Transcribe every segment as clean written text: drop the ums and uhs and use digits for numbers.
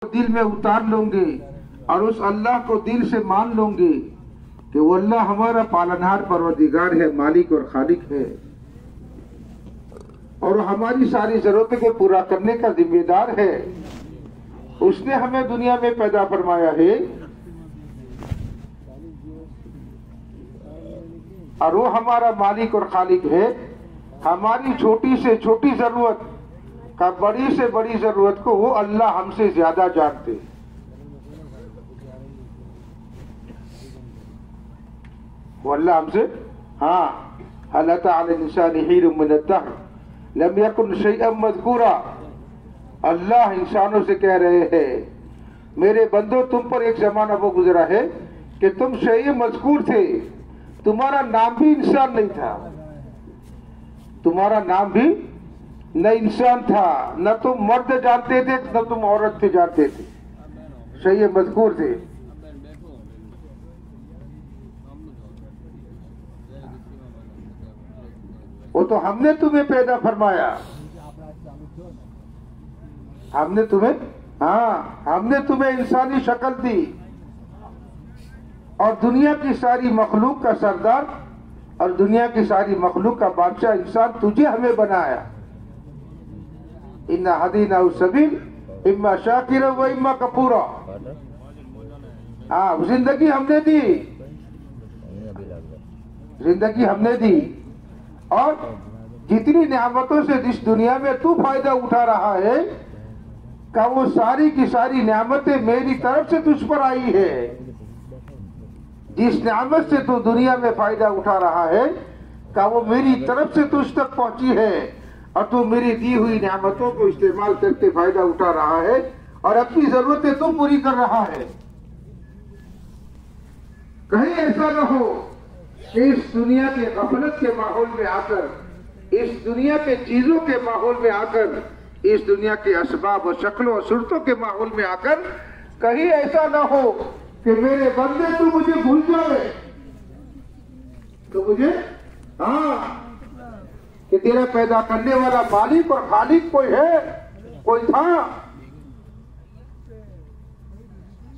दिल में उतार लोगे और उस अल्लाह को दिल से मान लोगे कि वो अल्लाह हमारा पालनहार परवरदिगार है, मालिक और खालिक है और हमारी सारी जरूरतों को पूरा करने का जिम्मेदार है। उसने हमें दुनिया में पैदा फरमाया है और वो हमारा मालिक और खालिक है। हमारी छोटी से छोटी जरूरत का बड़ी से बड़ी जरूरत को वो अल्लाह हमसे ज्यादा जानते हैं। वो अल्लाह हमसे हल अता अल इंसानि हीनुम मिन अद-दहर लम यकुन शैअन मज़कूरा। अल्लाह इंसानों से कह रहे हैं, मेरे बंदो तुम पर एक जमाना वो गुजरा है कि तुम शैअ मज़कूर थे, तुम्हारा नाम भी इंसान नहीं था, तुम्हारा नाम भी न इंसान था, न तुम मर्द जानते थे न तुम औरत थे जानते थे, शैअ मज़कूर थे। वो तो हमने तुम्हें पैदा फरमाया, हमने तुम्हें इंसानी शक्ल दी और दुनिया की सारी मखलूक का सरदार और दुनिया की सारी मखलूक का बादशाह इंसान तुझे हमें बनाया। इन्ना हदीनाहु सबील इम्मा शाकिरा व इम्मा कफूरा। जिंदगी हमने दी और जितनी नियामतों से जिस दुनिया में तू फायदा उठा रहा है का वो सारी की सारी नियामतें मेरी तरफ से तुझ पर आई है। जिस नियामत से तू दुनिया में फायदा उठा रहा है का वो मेरी तरफ से तुझ तक पहुंची है और तू मेरी दी हुई नियामतों को इस्तेमाल करके फायदा उठा रहा है और अपनी जरूरतें तू पूरी कर रहा है। कहीं ऐसा न हो कि इस दुनिया के गफलत के माहौल में आकर, इस दुनिया के चीजों के माहौल में आकर, इस दुनिया के असबाब और शक्लों और सूरतों के माहौल में आकर कहीं ऐसा ना हो कि मेरे बंदे तू मुझे भूल जाए, तो मुझे कि तेरा पैदा करने वाला मालिक और खालिक कोई है, कोई था।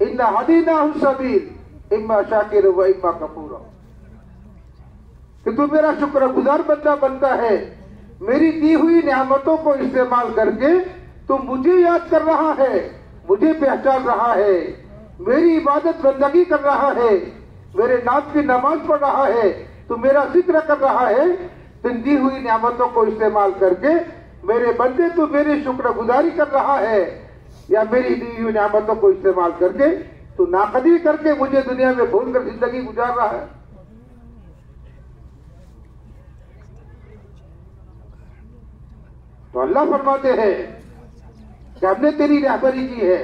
इन्ना हदीनाहु सबील इम्मा शाकिर व इम्मा कफूरा। कि तू मेरा शुक्रगुजार बंदा बनता है, मेरी दी हुई नियामतों को इस्तेमाल करके तू मुझे याद कर रहा है, मुझे पहचान रहा है, मेरी इबादत बंदगी कर रहा है, मेरे नाम की नमाज पढ़ रहा है, तू मेरा जिक्र कर रहा है। तुम दी हुई नियामतों को इस्तेमाल करके मेरे बंदे तू मेरी शुक्रगुजारी कर रहा है या मेरी दी हुई नियामतों को इस्तेमाल करके तू नाकदरी करके मुझे दुनिया में भूल कर जिंदगी गुजार रहा है। तो अल्लाह फरमाते हैं कि हमने तेरी रहबरी की है,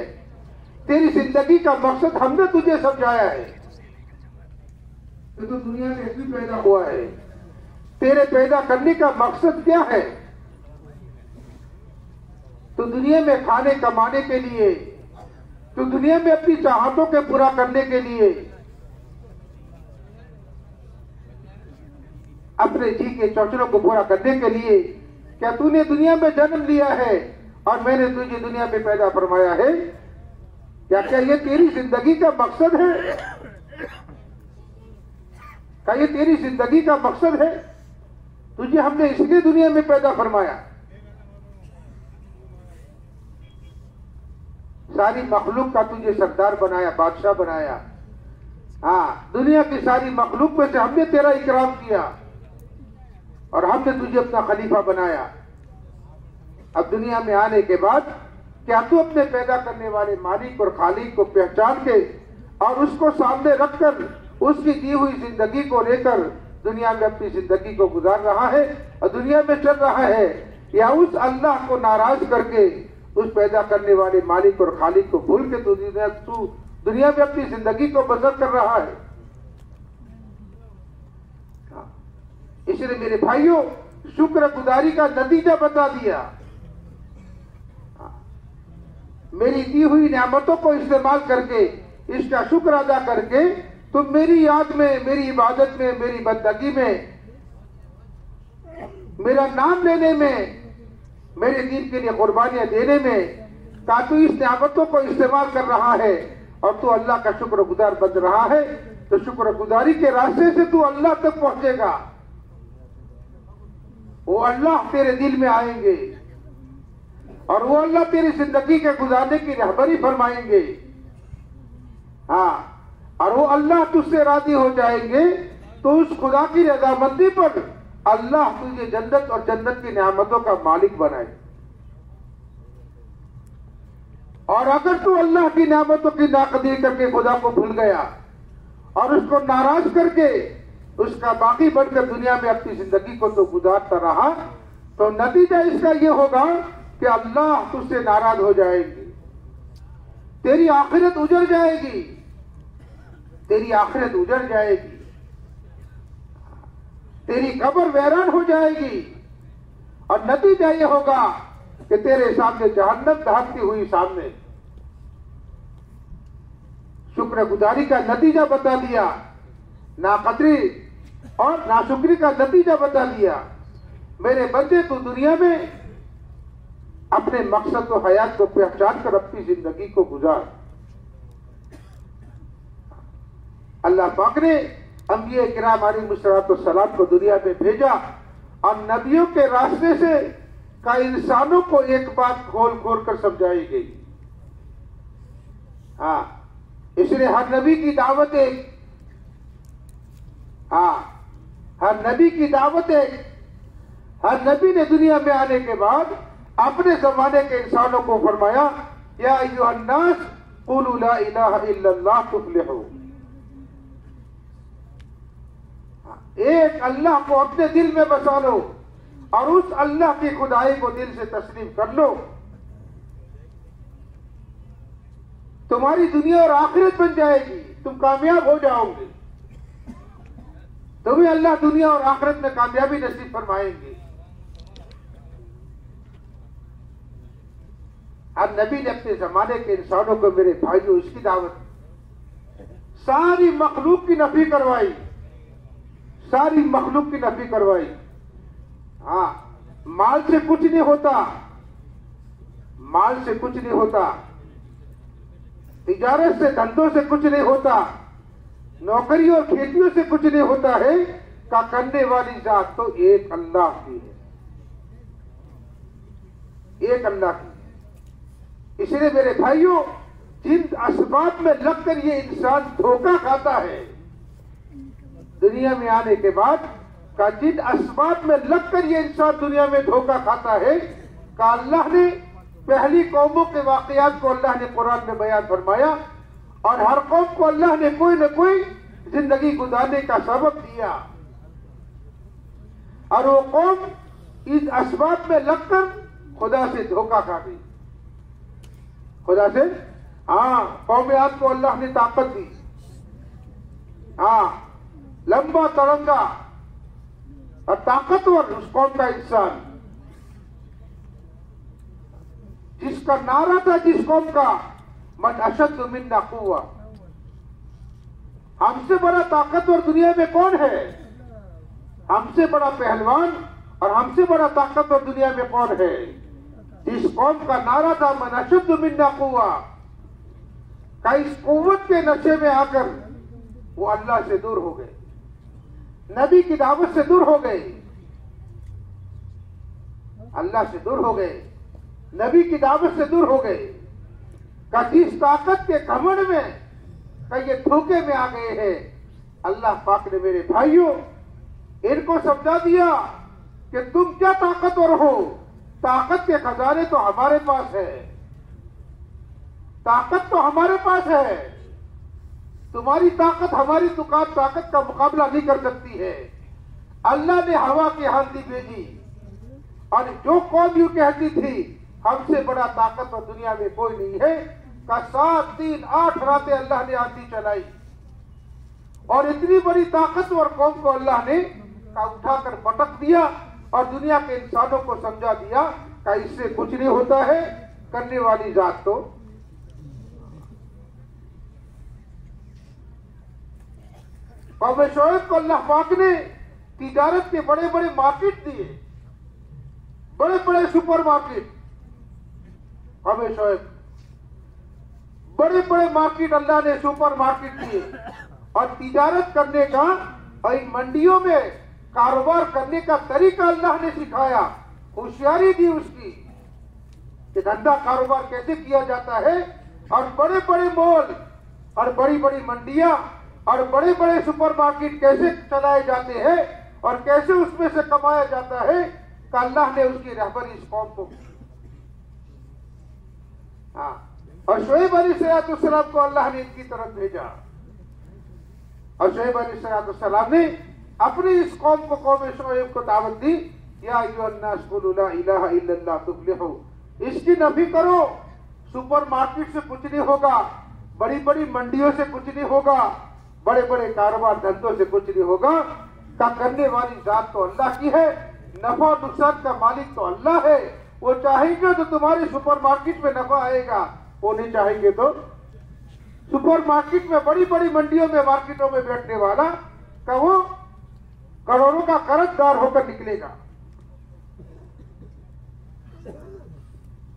तेरी जिंदगी का मकसद हमने तुझे समझाया है। तो दुनिया में भी पैदा हुआ है, तेरे पैदा करने का मकसद क्या है? तो दुनिया में खाने कमाने के लिए, तो दुनिया में अपनी चाहतों के पूरा करने के लिए, अपने जी के चौचरों को पूरा करने के लिए क्या तूने दुनिया में जन्म लिया है और मैंने तुझे दुनिया में पैदा फरमाया है? क्या ये तेरी जिंदगी का मकसद है? क्या ये तेरी जिंदगी का मकसद है? तुझे हमने इसलिए दुनिया में पैदा फरमाया। सारी मखलूक का तुझे सरदार बनाया, बादशाह बनाया। दुनिया की सारी मखलूक में से हमने तेरा इकराम किया और हमने तुझे अपना खलीफा बनाया। अब दुनिया में आने के बाद क्या तू अपने पैदा करने वाले मालिक और खालिक को पहचान के और उसको सामने रखकर उसकी दी हुई जिंदगी को लेकर दुनिया में अपनी जिंदगी को गुजार रहा है और दुनिया में चल रहा है, या उस अल्लाह को नाराज करके उस पैदा करने वाले मालिक और खालिक को भूल के तू दुनिया में अपनी जिंदगी को बसर कर रहा है? इसलिए मेरे भाइयों, शुक्रगुजारी का नतीजा बता दिया। मेरी दी हुई नियामतों को इस्तेमाल करके, इसका शुक्र अदा करके तुम मेरी याद में, मेरी इबादत में, मेरी बंदगी में, मेरा नाम लेने में, मेरे दीन के लिए कुर्बानियां देने में का तू इस नियामतों को इस्तेमाल कर रहा है और तू अल्लाह का शुक्रगुजार बन रहा है, तो शुक्रगुजारी के रास्ते से तू अल्लाह तक पहुंचेगा। वो अल्लाह तेरे दिल में आएंगे और वो अल्लाह तेरी जिंदगी के गुजारने की रहबरी फरमाएंगे। हाँ, और वो अल्लाह तुझसे राजी हो जाएंगे तो उस खुदा की रजामंदी पर अल्लाह तुझे जन्नत और जन्नत की नियामतों का मालिक बनाए। और अगर तू अल्लाह की नियामतों की नाकदरी करके खुदा को भूल गया और उसको नाराज करके उसका बाकी बढ़कर दुनिया में अपनी जिंदगी को तो गुजारता रहा, तो नतीजा इसका यह होगा कि अल्लाह तुझसे नाराज हो जाएगी, तेरी आखिरत उजड़ जाएगी, तेरी आखिरत उजड़ जाएगी, तेरी कब्र वैरान हो जाएगी और नतीजा यह होगा कि तेरे सामने जहन्नम दहकती हुई सामने। शुक्रगुजारी का नतीजा बता दिया, नाकदरी और नाशुक्री का नतीजा बता दिया। मेरे बंदे तू दुनिया में अपने मकसद और हयात को पहचान कर अपनी जिंदगी को गुजार। अल्लाह पाक ने अंबिया किराम अलैहिस्सलाम को दुनिया में भेजा और नबियों के रास्ते से का इंसानों को एक बात खोल खोल कर समझाई गई। हाँ, इसलिए हर नबी की दावत एक, हर नबी की दावत एक। हर नबी ने दुनिया में आने के बाद अपने जमाने के इंसानों को फरमाया, या अय्युहन्नास क़ुलू ला इलाहा इल्लल्लाह तुफ़्लिहू। एक अल्लाह को अपने दिल में बसा लो और उस अल्लाह की खुदाई को दिल से तस्लीम कर लो, तुम्हारी दुनिया और आखिरत बन जाएगी, तुम कामयाब हो जाओगे। तुम्हें अल्लाह दुनिया और आखिरत में कामयाबी नसीब फरमाएंगे। अब नबी ने अपने जमाने के इंसानों को, मेरे भाइयों, इसकी दावत सारी मखलूक की नफी करवाई, सारी मखलूक की नफी करवाई। हाँ, माल से कुछ नहीं होता, माल से कुछ नहीं होता, तिजारत से, धंधों से कुछ नहीं होता, नौकरी और खेतियों से कुछ नहीं होता है, का करने वाली जात तो एक अल्लाह की है, एक अल्लाह की। इसलिए मेरे भाइयों, जिन असबाब में लगकर ये इंसान धोखा खाता है दुनिया में आने के बाद, का जिन असबाब में लगकर ये इंसान दुनिया में धोखा खाता है, का अल्लाह ने पहली कौमों के वाकयात को अल्लाह ने कुरान में बयान फरमाया और हर कौम को अल्लाह ने कोई न कोई जिंदगी गुजारने का सबब दिया और वो कौम इस असबाब में लगकर खुदा से धोखा खा गई। खुदा से, हाँ, कौम आद को अल्लाह ने ताकत दी, हाँ, लंबा तरंगा और ताकतवर उस कौम का इंसान, जिसका नारा था जिस कौम का, मन अशद्दु मिन्ना कुव्वा, हमसे बड़ा ताकतवर दुनिया में कौन है, हमसे बड़ा पहलवान और हमसे बड़ा ताकतवर दुनिया में कौन है। जिस कौम का नारा था मन अशद्दु मिन्ना कुव्वा, का इस कुव्वत के नशे में आकर वो अल्लाह से दूर हो गए, नबी की दावत से दूर हो गए, अल्लाह से दूर हो गए, नबी की दावत से दूर हो गए। का जिस ताकत के घमंड में का ये धोखे में आ गए हैं, अल्लाह पाक ने मेरे भाइयों इनको समझा दिया कि तुम क्या ताकतवर हो, ताकत के खजाने तो हमारे पास है, ताकत तो हमारे पास है, तुम्हारी ताकत हमारी ताकत का मुकाबला नहीं कर सकती है। अल्लाह ने हवा की आंधी भेजी और जो कौम यूं कहती थी हमसे बड़ा ताकतवर दुनिया में कोई नहीं है, का 7 दिन 8 रातें अल्लाह ने आंधी चलाई और इतनी बड़ी ताकतवर कौम को अल्लाह ने का उठाकर पटक दिया और दुनिया के इंसानों को समझा दिया का इससे कुछ नहीं होता है, करने वाली जात तो। कौम शोएब को अल्लाह पाक ने तिजारत के बड़े बड़े मार्केट दिए, बड़े बड़े सुपर मार्केट कौम शोएब, बड़े बड़े मार्केट अल्लाह ने सुपर मार्केट दिए, और तिजारत करने का और इन मंडियों में कारोबार करने का तरीका अल्लाह ने सिखाया, होशियारी दी उसकी कि धंधा कारोबार कैसे किया जाता है, और बड़े बड़े मॉल और बड़ी बड़ी मंडियां और बड़े बड़े सुपर मार्केट कैसे चलाए जाते हैं और कैसे उसमें से कमाया जाता है, कि अल्लाह ने उसकी रहबरी इस कौम को की। हाँ, और शुएब अलैहिस्सलाम को अल्लाह ने इनकी तरफ भेजा, और शुएब अलैहिस्सलाम ने अपनी इस कौम को, कौम शुएब को दावत दी, या अय्युहन्नास कुलू ला इलाहा इल्लल्लाह तुफ्लिहू। इसकी नफी करो, सुपर मार्केट से कुछ नहीं होगा, बड़ी बड़ी मंडियों से कुछ नहीं होगा, बड़े बड़े कारोबार धंधों से कुछ नहीं होगा, का करने वाली जात तो अल्लाह की है, नफा नुकसान का मालिक तो अल्लाह है। वो चाहेंगे तो तुम्हारे सुपर मार्केट में नफा आएगा, वो नहीं चाहेंगे तो सुपर मार्केट में, बड़ी बड़ी मंडियों में, मार्केटों में बैठने वाला का वो करोड़ों का कर्जदार होकर निकलेगा।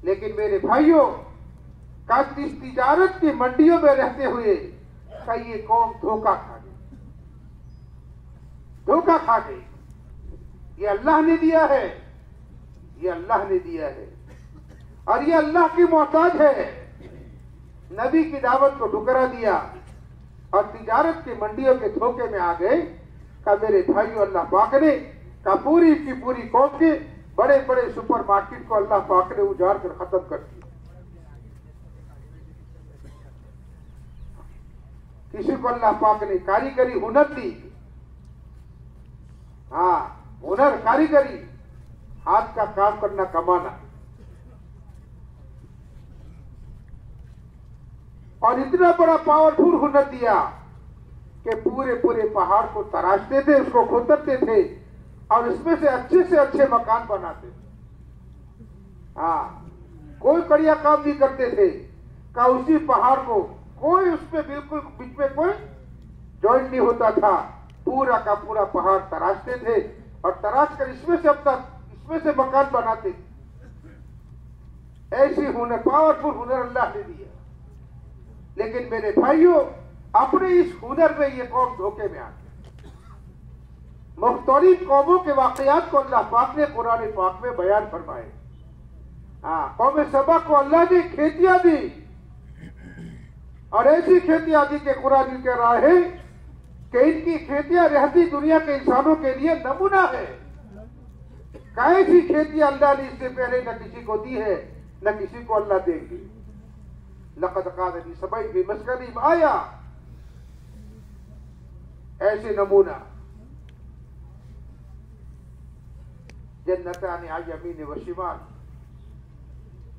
लेकिन मेरे भाइयों, का इस तिजारत की मंडियों में रहते हुए का ये कौम धोखा खा गई, धोखा खा गई। ये अल्लाह ने दिया है, ये अल्लाह ने दिया है, और ये अल्लाह की मोहताज है। नबी की दावत को ठुकरा दिया और तिजारत की मंडियों के धोखे में आ गए। का मेरे भाइयों, अल्लाह पाक ने का पूरी की पूरी कौम के बड़े बड़े सुपर मार्केट को अल्लाह पाक ने उजाड़ कर खत्म कर दिया। किसी को अल्लाह पाक ने कारीगरी हुनर दी, हाँ, हुनर, कारीगरी, हाथ का काम करना, कमाना, और इतना बड़ा पावरफुल हुनर दिया कि पूरे पूरे पहाड़ को तराशते थे, उसको खोदते थे, और इसमें से अच्छे मकान बनाते। हाँ, कोई कड़िया काम नहीं करते थे, का उसी पहाड़ को कोई उसमें बिल्कुल बीच में कोई जॉइंट नहीं होता था, पूरा का पूरा पहाड़ तराशते थे, और तराश कर इसमें से मकान बनाते थे। ऐसी हुनर, पावरफुल हुनर अल्लाह ने दिया। लेकिन मेरे भाइयों, अपने इस हुनर में ये कौम धोखे में आ गई। मुख्तलिफ कौमों के वाकयात को अल्लाह पाक ने कुरान पाक में बयान फरमाए। हाँ, कौम सबा को अल्लाह ने खेतियां दी, और ऐसी खेतियां दी के कुरान कह रहा है कि इनकी खेतियां रहती दुनिया के इंसानों के लिए नमूना है। कैसी खेतियां अल्लाह ने इससे पहले न किसी को दी है, न किसी को अल्लाह देंगे। लक़द कान फ़ी सबईन फ़ी मस्कनिहिम आया, ऐसे नमूना। जन्नतान अन यमीन व शिमाल,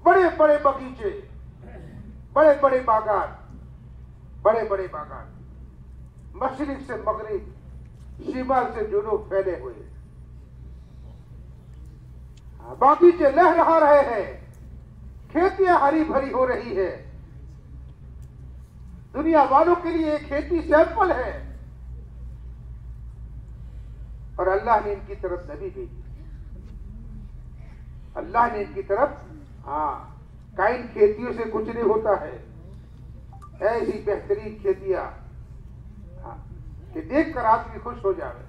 बड़े बड़े बगीचे, बड़े बड़े बागान, बड़े बड़े बागान, मशरिक से मगरिब, शिमाल से जुनूब फैले हुए। बागीचे लहरा रहे हैं, खेतियां हरी भरी हो रही है। दुनिया वालों के लिए खेती सैंपल है, और अल्लाह ने इनकी तरफ नबी भेजी। अल्लाह ने इनकी तरफ, हाँ, काइन खेतियों से कुछ नहीं होता है, ऐसी बेहतरीन खेतियां, हाँ, कि देखकर आदमी खुश हो जाए।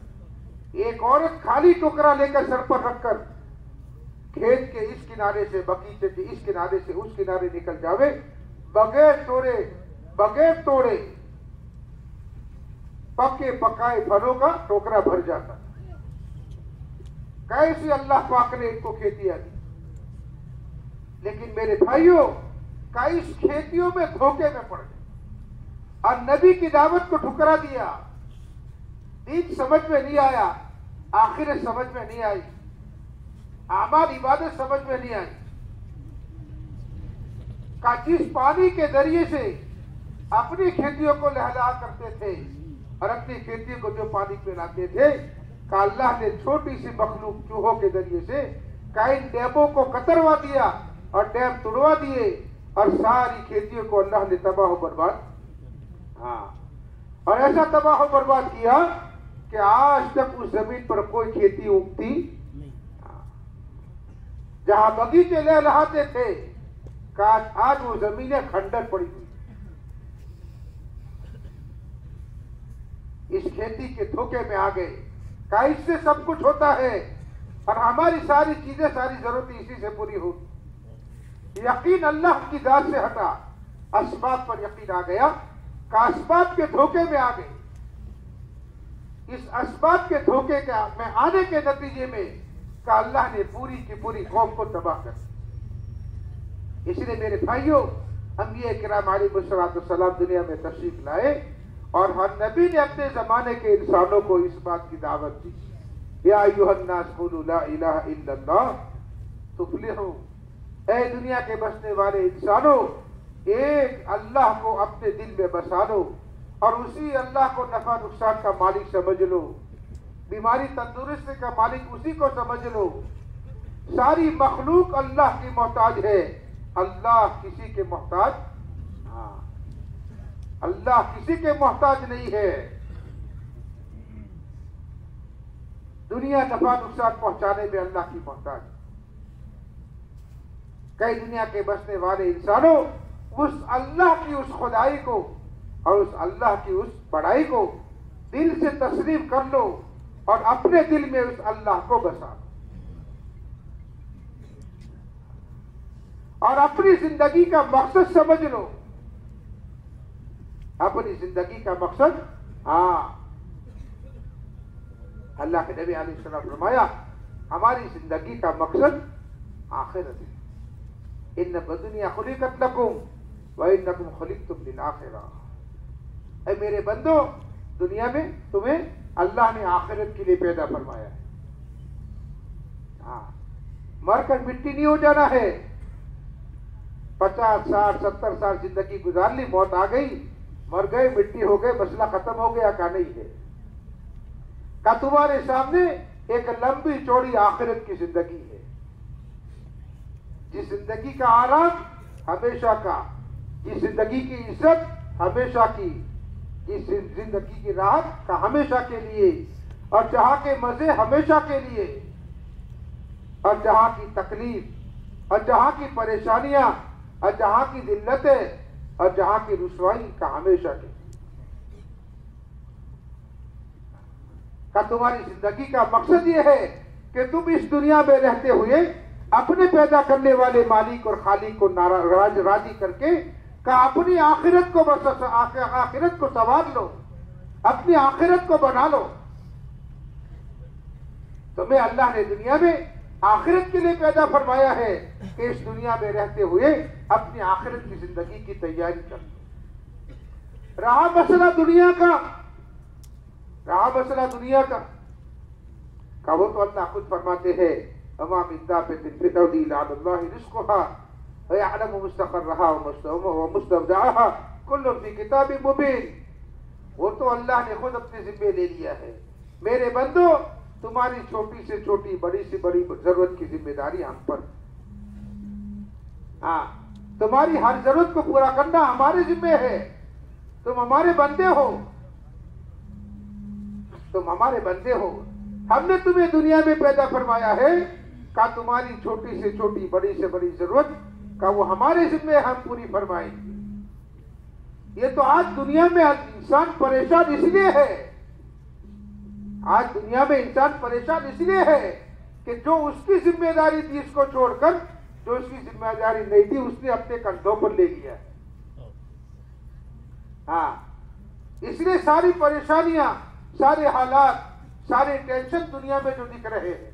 एक औरत खाली टोकरा लेकर सर पर रखकर खेत के इस किनारे से बगीचे के इस किनारे से उस किनारे निकल जावे, बगैर तोड़े पके पकाए फलों का टोकरा भर जाता। कैसी अल्लाह पाक ने इनको खेतियां दी। लेकिन मेरे भाइयों, कई इस खेतियों में धोखे में पड़ गए और नबी की दावत को ठुकरा दिया। दीन समझ में नहीं आया, आखिरत समझ में नहीं आई, आमाल इबादत समझ में नहीं आई। का जिस पानी के जरिए से अपनी खेतियों को लहला करते थे और अपनी खेतियों को जो पानी पिलाते थे, का अल्लाह ने छोटी सी मखलूक चूहों के जरिए से कई डैमों को कतरवा दिया और डैम तुड़वा दिए, और सारी खेतियों को अल्लाह ने तबाह बर्बाद, हाँ, और ऐसा तबाह बर्बाद किया कि आज तक उस जमीन पर कोई खेती उगती, जहां बगीचे लहलहाते थे, आज वो जमीनें खंडर पड़ी हुई। इस खेती के धोखे में आ गए। का इससे सब कुछ होता है और हमारी सारी चीजें, सारी जरूरतें इसी से पूरी होगी। यकीन अल्लाह की जात से हटा, असबाब पर यकीन आ गया, का असबाब के धोखे में आ गए। इस असबाब के धोखे में आने के नतीजे में का अल्लाह ने पूरी की पूरी कौम को तबाह कर दिया। इसलिए मेरे भाइयों, अंबिया किराम अलैहिस्सलाम दुनिया में तशरीफ लाए और हर नबी ने अपने जमाने के इंसानों को इस बात की दावत दी, या अय्युहन्नास क़ूलू ला इलाहा इल्लल्लाह तुफ़्लिहू। ऐ दुनिया के बसने वाले इंसानों, एक अल्लाह को अपने दिल में बसा लो और उसी अल्लाह को नफा नुकसान का मालिक समझ लो, बीमारी तंदुरुस्ती का मालिक उसी को समझ लो। सारी मखलूक अल्लाह की मोहताज है, अल्लाह किसी के मोहताज, अल्लाह किसी के मोहताज नहीं है। दुनिया नफा नुकसान पहुंचाने में अल्लाह की मोहताज। कई दुनिया के बसने वाले इंसानों, उस अल्लाह की उस खुदाई को और उस अल्लाह की उस बड़ाई को दिल से तस्लीम कर लो और अपने दिल में उस अल्लाह को बसा और अपनी जिंदगी का मकसद समझ लो। अपनी जिंदगी का मकसद, अल्लाह के नबी अलैहिस्सलाम फरमाया, हमारी जिंदगी का मकसद आखिरत है। इन्न दुनिया खुलिकत लकुम व इन्नकुम खुलिकतुम लिल आखिरा। ऐ मेरे बंदो, दुनिया में तुम्हें अल्लाह ने आखिरत के लिए पैदा फरमाया है। मरकर मिट्टी नहीं हो जाना है। 50, 60, 70 साल जिंदगी गुजार ली, मौत आ गई, मर गए, मिट्टी हो गए, मसला खत्म हो गया का नहीं है। का तुम्हारे सामने एक लंबी चौड़ी आखिरत की जिंदगी है, जिस जिंदगी का आराम हमेशा का, जिस जिंदगी की इज्जत हमेशा की, जिस जिंदगी की राहत का हमेशा के लिए, और जहां के मजे हमेशा के लिए, और जहां की तकलीफ और जहां की परेशानियां और जहां की जिल्लतें और जहां की रुसवाई का हमेशा के का। तुम्हारी जिंदगी का मकसद यह है कि तुम इस दुनिया में रहते हुए अपने पैदा करने वाले मालिक और खालिक को राजी करके का अपनी आखिरत को बस, आखिरत को संवार लो, अपनी आखिरत को बना लो। तुम्हें अल्लाह ने दुनिया में आखिरत के लिए पैदा फरमाया है कि इस दुनिया में रहते हुए अपनी आखिरत की जिंदगी की तैयारी कर लो। रहा मसला दुनिया का, वो तो अल्लाह खुद फरमाते हैं, अमा मिन दाब्बतिन फिल अर्दि इल्ला अल्लाहु रिज़्क़ुहा व यअलमु मुस्तक़र्रहा व मुस्तवदअहा कुल्लुन फी किताबिन मुबीन। वो तो अल्लाह ने खुद अपने जिम्मे ले लिया है। मेरे बंदो, तुम्हारी छोटी से छोटी, बड़ी से बड़ी जरूरत की जिम्मेदारी हम पर। तुम्हारी हर जरूरत को पूरा करना हमारे जिम्मे है। तुम हमारे बंदे हो, तुम हमारे बंदे हो। हमने तुम्हें दुनिया में पैदा फरमाया है का तुम्हारी छोटी से छोटी, बड़ी से बड़ी जरूरत का वो हमारे जिम्मे हम पूरी फरमाएंगे। ये तो आज दुनिया में इंसान परेशान इसलिए है, आज दुनिया में इंसान परेशान इसलिए है कि जो उसकी जिम्मेदारी थी इसको छोड़कर, जो उसकी जिम्मेदारी नहीं थी उसने अपने कंधों पर ले लिया। इसलिए सारी परेशानियां, सारे हालात, सारे टेंशन दुनिया में जो दिख रहे हैं,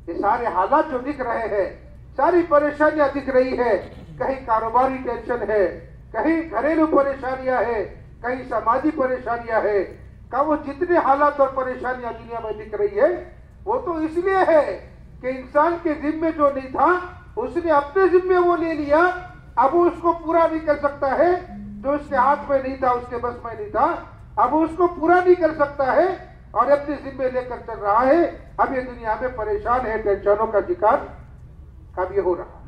ये सारे हालात जो दिख रहे हैं, सारी परेशानियां दिख रही है। कहीं कारोबारी टेंशन है, कहीं घरेलू परेशानियां है, कहीं समाजी परेशानियां है। का वो जितने हालात और परेशानियां दुनिया में दिख रही है, वो तो इसलिए है कि इंसान के जिम्मे जो नहीं था उसने अपने जिम्मे वो ले लिया। अब वो उसको पूरा नहीं कर सकता है, जो उसके हाथ में नहीं था, उसके बस में नहीं था, अब वो उसको पूरा नहीं कर सकता है और अपने जिम्मे लेकर चल रहा है। अब ये दुनिया में परेशान है, टेंशनों का शिकार कब ये हो रहा है।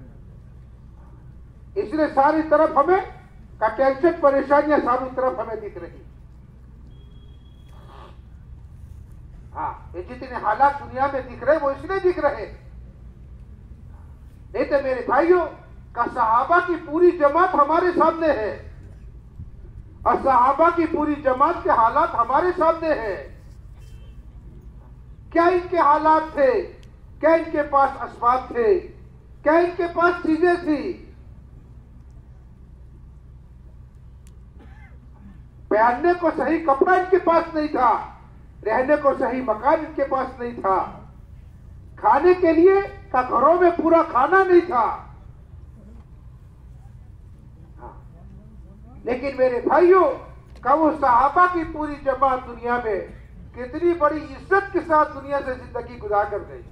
इसलिए सारी तरफ हमें का टेंशन, परेशानियां सारी तरफ हमें दिख रही। ये जितने हालात दुनिया में दिख रहे वो इसलिए दिख रहे। नहीं तो मेरे भाइयों का सहाबा की पूरी जमात हमारे सामने है और सहाबा की पूरी जमात के हालात हमारे सामने हैं। क्या इनके हालात थे, क्या इनके पास असबाब थे, क्या इनके पास चीजें थी। पहनने को सही कपड़ा इनके पास नहीं था, रहने को सही मकान इनके पास नहीं था, खाने के लिए का घरों में पूरा खाना नहीं था। लेकिन मेरे भाइयों का वो सहाबा की पूरी जमात दुनिया में कितनी बड़ी इज्जत के साथ दुनिया से जिंदगी गुजार कर गई,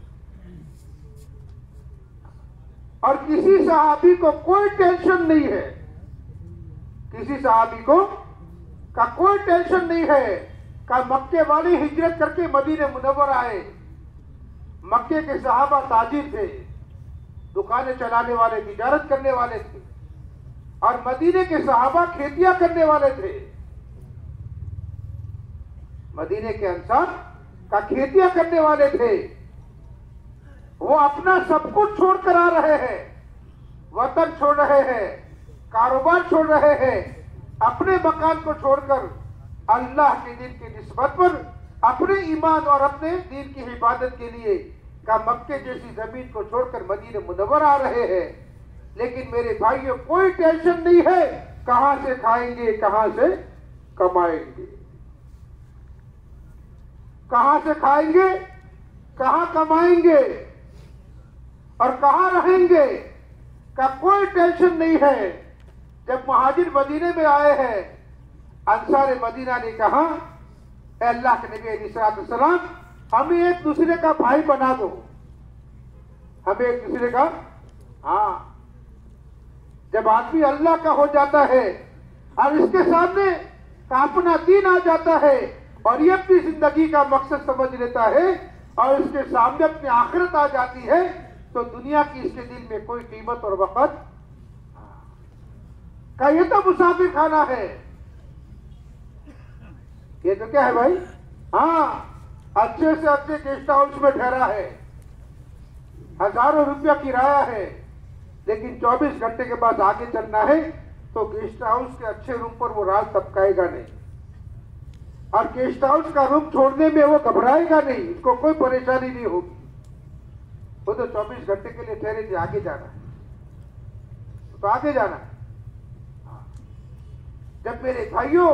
और किसी सहाबी को कोई टेंशन नहीं है, किसी सहाबी को का कोई टेंशन नहीं है का मक्के वाले हिजरत करके मदीने मुनव्वर आए। मक्के के सहाबा ताजिर थे, दुकानें चलाने वाले, तिजारत करने वाले थे, और मदीने के सहाबा खेतियां करने वाले थे। मदीने के अंसार का खेतियां करने वाले थे। वो अपना सब कुछ छोड़कर आ रहे हैं, वतन छोड़ रहे हैं, कारोबार छोड़ रहे हैं, अपने मकान को छोड़कर अल्लाह के दिन की निस्बत पर अपने ईमान और अपने दीन की इबादत के लिए का मक्के जैसी जमीन को छोड़कर मदीने मुनव्वर आ रहे हैं। लेकिन मेरे भाइयों कोई टेंशन नहीं है कहां से खाएंगे, कहां से कमाएंगे, कहां से खाएंगे, कहां कमाएंगे और कहां रहेंगे का कोई टेंशन नहीं है। जब महाजिर मदीने में आए हैं, अंसार मदीना ने कहा, अल्लाह के नबी अलैहिस्सलाम हमें एक दूसरे का भाई बना दो, हमें एक दूसरे का। हाँ, जब आदमी अल्लाह का हो जाता है और इसके सामने का अपना दीन आ जाता है और ये अपनी जिंदगी का मकसद समझ लेता है और इसके सामने अपनी आखिरत आ जाती है, तो दुनिया की इसके दिल में कोई कीमत और वक़्त का, ये तो मुसाफिर खाना है। ये तो क्या है भाई? हाँ, अच्छे से अच्छे गेस्ट हाउस में ठहरा है, हजारों रुपया किराया है, लेकिन 24 घंटे के बाद आगे चलना है तो गेस्ट हाउस के अच्छे रूम पर वो रात टपकाएगा नहीं, और गेस्ट हाउस का रूम छोड़ने में वो घबराएगा नहीं, उसको कोई परेशानी नहीं होगी। वो तो 24 घंटे के लिए ठहरे थे, आगे जाना है तो आगे जाना है। जब मेरे भाइयों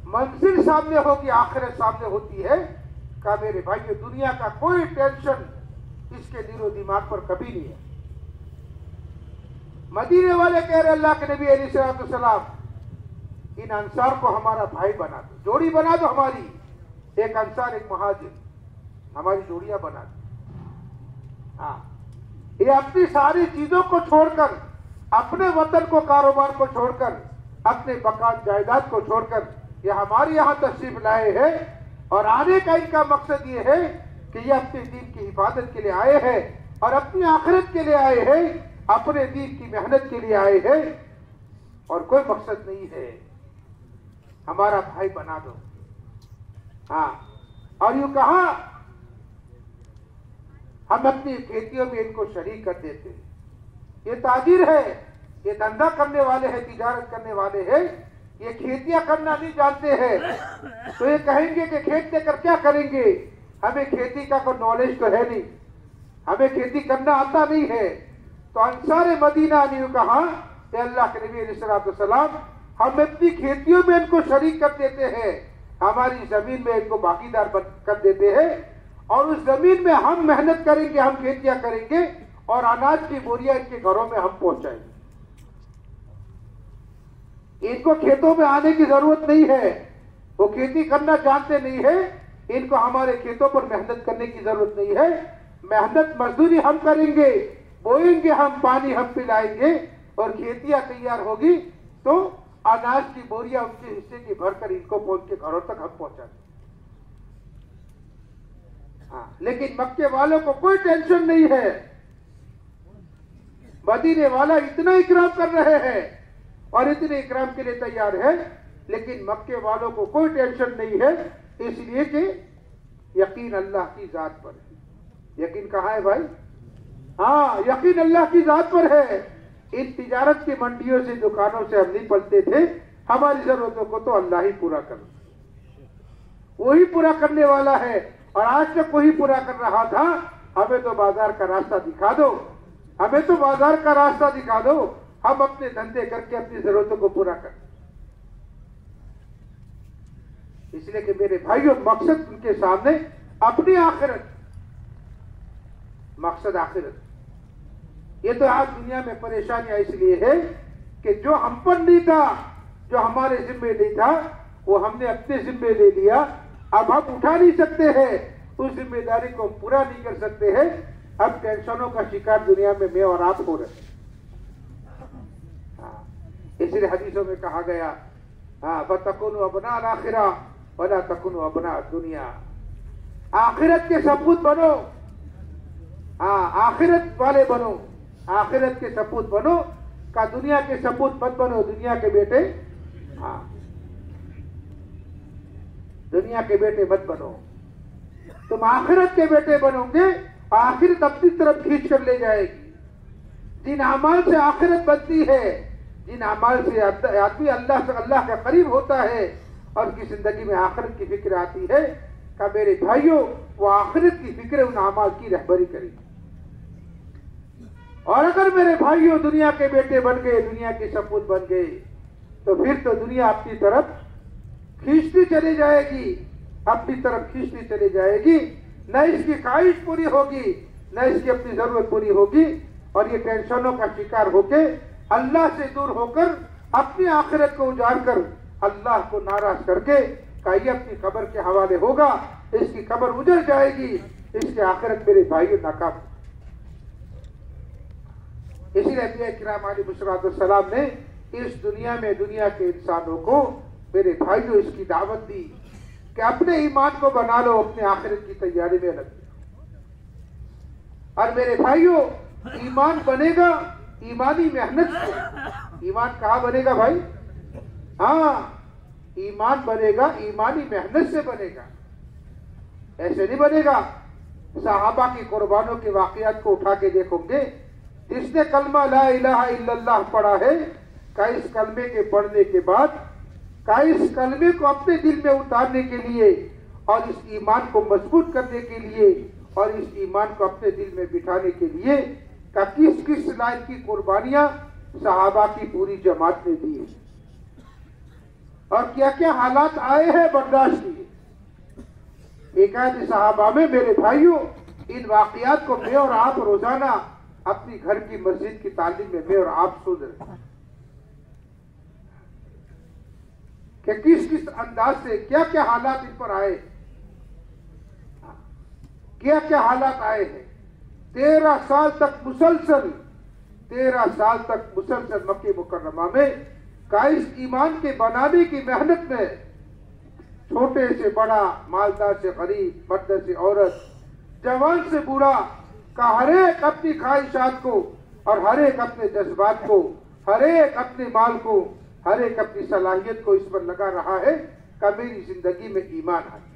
मंजिल सामने होगी, आखिरत सामने होती है, का मेरे भाइयों दुनिया का कोई टेंशन इसके दिलो दिमाग पर कभी नहीं है। मदीने वाले कह रहे अल्लाह के नबी अलैहिस्सलाम, इन अंसार को हमारा भाई बना दो, जोड़ी बना दो हमारी, एक अंसार एक महाजिर, हमारी जोड़ियां बना दो। हाँ, ये अपनी सारी चीजों को छोड़कर, अपने वतन को, कारोबार को छोड़कर, अपने मकान जायदाद को छोड़कर ये हमारे यहाँ तशरीफ लाए हैं, और आने का इनका मकसद ये है कि ये अपने दीन की हिफाजत के लिए आए हैं और अपनी आखिरत के लिए आए हैं, अपने दीन की मेहनत के लिए आए हैं, और कोई मकसद नहीं है हमारा भाई बना दो। हाँ, और यूं कहा हम अपनी खेतियों में इनको शरीक कर देते। ये ताजिर है, ये धंधा करने वाले हैं, तिजारत करने वाले हैं, ये खेतियां करना नहीं जानते हैं, तो ये कहेंगे कि खेत लेकर क्या करेंगे, हमें खेती का कोई नॉलेज तो है नहीं, हमें खेती करना आता नहीं है। तो अंसार मदीना ने कहा कि अल्लाह के नबी अलैहिस्सलाम, हम अपनी खेतियों में इनको शरीक कर देते हैं, हमारी जमीन में इनको भागीदार कर देते हैं, और उस जमीन में हम मेहनत करेंगे, हम खेतियां करेंगे, और अनाज की बोरियां इनके घरों में हम पहुंचाएंगे। इनको खेतों में आने की जरूरत नहीं है, वो खेती करना जानते नहीं है, इनको हमारे खेतों पर मेहनत करने की जरूरत नहीं है। मेहनत मजदूरी हम करेंगे, बोएंगे हम, पानी हम पिलाएंगे, और खेतियां तैयार होगी तो अनाज की बोरियां उनके हिस्से की भरकर इनको पहुंच के घरों तक हम पहुंचाएंगे। हाँ, लेकिन मक्के वालों को कोई टेंशन नहीं है, मदीने वाला इतना इकराम कर रहे हैं और इतने इकराम के लिए तैयार है, लेकिन मक्के वालों को कोई टेंशन नहीं है, इसलिए कि यकीन अल्लाह की जात पर है। यकीन कहाँ है भाई? हाँ, यकीन अल्लाह की जात पर है। इन तिजारत की मंडियों से, दुकानों से हम नहीं पलते थे, हमारी जरूरतों को तो अल्लाह ही पूरा कर, वही पूरा करने वाला है। और आज तक वही पूरा कर रहा था। हमें तो बाजार का रास्ता दिखा दो, हमें तो बाजार का रास्ता दिखा दो, हम अपने धंधे करके अपनी जरूरतों को पूरा कर। इसलिए कि मेरे भाइयों, मकसद उनके सामने अपनी आखिरत, मकसद आखिरत। ये तो आज दुनिया में परेशानियां इसलिए है कि जो हम पर नहीं था, जो हमारे जिम्मे नहीं था, वो हमने अपने जिम्मे ले लिया। अब हम उठा नहीं सकते हैं, उस जिम्मेदारी को पूरा नहीं कर सकते हैं। अब टेंशनों का शिकार दुनिया में मैं और आप हो रहे हैं। इसलिए हदीसों में कहा गया, फतकुनु अबना आखिरा वला तकुनु अबना दुनिया। आखिरत के सपूत बनो, आखिरत वाले बनो, आखिरत के सपूत बनो, का दुनिया के सपूत मत बनो, दुनिया के बेटे, दुनिया के बेटे मत बनो। तुम आखिरत के बेटे बनोगे, आखिरत अपनी तरफ खींच कर ले जाएगी। जिन अमाल से आखिरत बनती है, जिन अमाल से आदमी अल्लाह का करीब होता है और उसकी जिंदगी में आखिरत की फिक्र आती है, का मेरे भाइयों, वो आखिरत की फिक्र उन अमाल की रहबरी करेगी। और अगर मेरे भाइयों दुनिया के बेटे बन गए, दुनिया के सपूत बन गए, तो फिर तो दुनिया अपनी तरफ खींचती चली जाएगी, अपनी तरफ खींचती चली जाएगी। न इसकी ख्वाहिश पूरी होगी, न इसकी अपनी जरूरत पूरी होगी, और ये टेंशनों का शिकार होके अल्लाह से दूर होकर अपनी आखिरत को उजाड़ कर अल्लाह को नाराज करके का ये अपनी कब्र के हवाले होगा। इसकी कब्र उजड़ जाएगी, इसकी आखिरत मेरे भाइयों नाकाम। इसीलिए नबी किराम अलैहिस्सलाम ने इस दुनिया में दुनिया के इंसानों को, मेरे भाइयों, इसकी दावत दी कि अपने ईमान को बना लो, अपने आखिरत की तैयारी में लग। और मेरे भाइयों, ईमान बनेगा ईमानी मेहनत से। ईमान कहाँ बनेगा भाई? ईमान बनेगा ईमानी मेहनत से बनेगा, ऐसे नहीं बनेगा। सहाबा की कुर्बानों के वाकयात को उठा के देखोगे, जिसने कलमा ला इलाहा इल्लल्लाह पढ़ा है, का इस कलमे के पढ़ने के बाद, का इस कलमे को अपने दिल में उतारने के लिए और इस ईमान को मजबूत करने के लिए और इस ईमान को अपने दिल में बिठाने के लिए का किस किस लाइन की कुर्बानियां सहाबा की पूरी जमात ने दी है, और क्या क्या हालात आए हैं बर्दाश्त किए। एकाध सहाबा में मेरे भाइयों, इन वाकयात को मैं और आप रोजाना अपनी घर की मस्जिद की तालीम में मैं और आप सुन रहे हैं कि किस किस अंदाज से क्या क्या हालात इन पर आए, क्या क्या हालात आए हैं। 13 साल तक मुसलसल, 13 साल तक मुसलसल मक्के मुकर्रमा में का इस ईमान के बनाने की मेहनत में छोटे से बड़ा, मालदार से गरीब, मर्द से औरत, जवान से बूढ़ा का हर एक अपनी ख्वाहिशात को और हर एक अपने जज्बात को, हर एक अपने माल को, हर एक अपनी सलाहियत को इस पर लगा रहा है कि मेरी जिंदगी में ईमान आ जाए,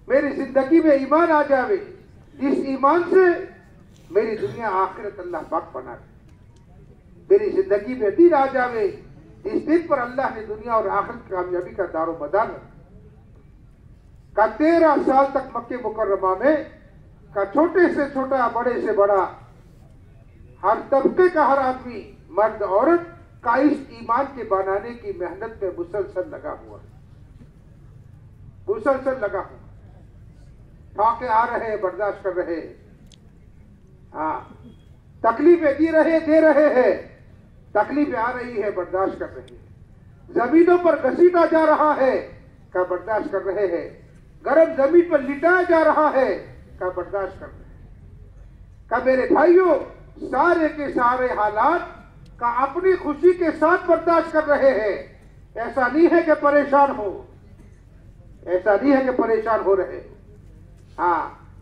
मेरी जिंदगी में ईमान आ जावे, जिस ईमान से मेरी दुनिया आखिरत अल्लाह पाक बना दे, मेरी जिंदगी में दिन आ जावे जिस दिन पर अल्लाह ने दुनिया और आखिरत की कामयाबी का दारो मदार का 13 साल तक मक्के मुकर्रमा में का छोटे से छोटा, बड़े से बड़ा, हर तबके का हर आदमी, मर्द औरत का इस ईमान के बनाने की मेहनत में मुसलसल लगा हुआ, मुसलसल लगा हुआ। फाके आ रहे हैं, बर्दाश्त कर रहे हैं, तकलीफें दे रहे हैं, तकलीफें आ रही है, बर्दाश्त कर रहे हैं। जमीनों पर घसीटा जा रहा है, का बर्दाश्त कर रहे हैं। गर्म जमीन पर लिटाया जा रहा है, का बर्दाश्त कर रहे हैं। का मेरे भाइयों, सारे के सारे हालात का अपनी खुशी के साथ बर्दाश्त कर रहे हैं। ऐसा नहीं है कि परेशान हो, ऐसा नहीं है कि परेशान हो रहे,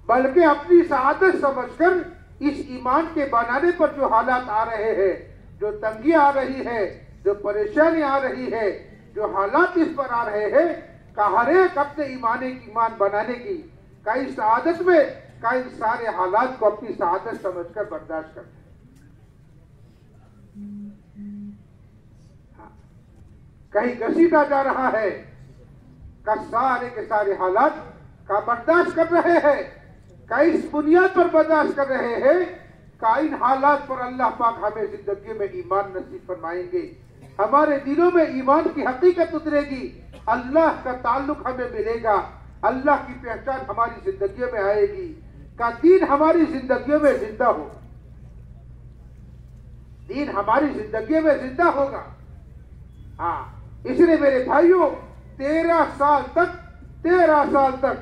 बल्कि अपनी सआदत समझकर इस ईमान के बनाने पर जो हालात आ रहे हैं, जो तंगी आ रही है, जो परेशानी आ रही है, जो हालात इस पर आ रहे हैं, का हर एक अपने ईमान बनाने की का इस सआदत में का इन सारे हालात को अपनी सआदत समझकर बर्दाश्त करते। कहीं घसीटा जा रहा है, का सारे के सारे हालात का बर्दाश्त कर रहे हैं, का इस बुनियाद पर बर्दाश्त कर रहे हैं का इन हालात पर अल्लाह पाक हमें जिंदगी में ईमान नसीब फरमाएंगे, हमारे दिलों में ईमान की हकीकत उतरेगी, अल्लाह का ताल्लुक हमें मिलेगा, अल्लाह की पहचान हमारी जिंदगी में आएगी, का दीन हमारी जिंदगी में जिंदा हो, दीन हमारी जिंदगी में जिंदा होगा। हाँ, इसलिए मेरे भाइयों 13 साल तक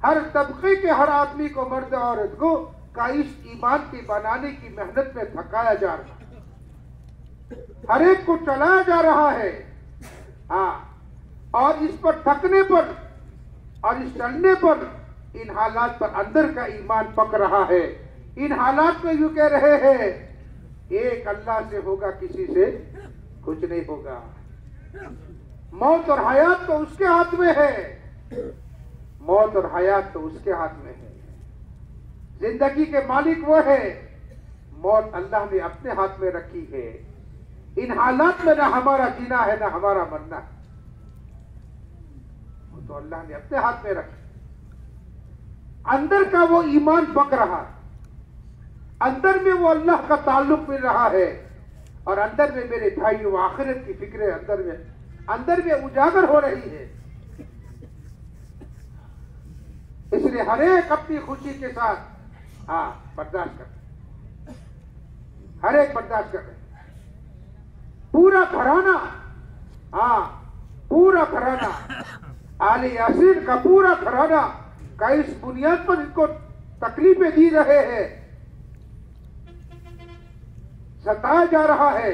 हर तबके के हर आदमी को, मर्द औरत को का इस ईमान के बनाने की मेहनत में थकाया जा रहा है, हर एक को चलाया जा रहा है। हाँ, और इस पर थकने पर और इस चलने पर इन हालात पर अंदर का ईमान पक रहा है। इन हालात में यूं कह रहे हैं एक अल्लाह से होगा, किसी से कुछ नहीं होगा, मौत और हयात तो उसके हाथ में है, मौत और हयात तो उसके हाथ में है, जिंदगी के मालिक वो है, मौत अल्लाह ने अपने हाथ में रखी है। इन हालात में ना हमारा जीना है ना हमारा मरना है, वो तो अल्लाह ने अपने हाथ में रखी। अंदर का वो ईमान पक रहा, अंदर में वो अल्लाह का ताल्लुक मिल रहा है, और अंदर में मेरे भाइयों आखिरत की फिक्रें अंदर में उजागर हो रही है। इसलिए हर एक अपनी खुशी के साथ बर्दाश्त कर, हर एक बर्दाश्त कर रहे, पूरा घराना आले यासीन का पूरा घराना का इस बुनियाद पर इनको तकलीफें दी रहे हैं, सताया जा रहा है,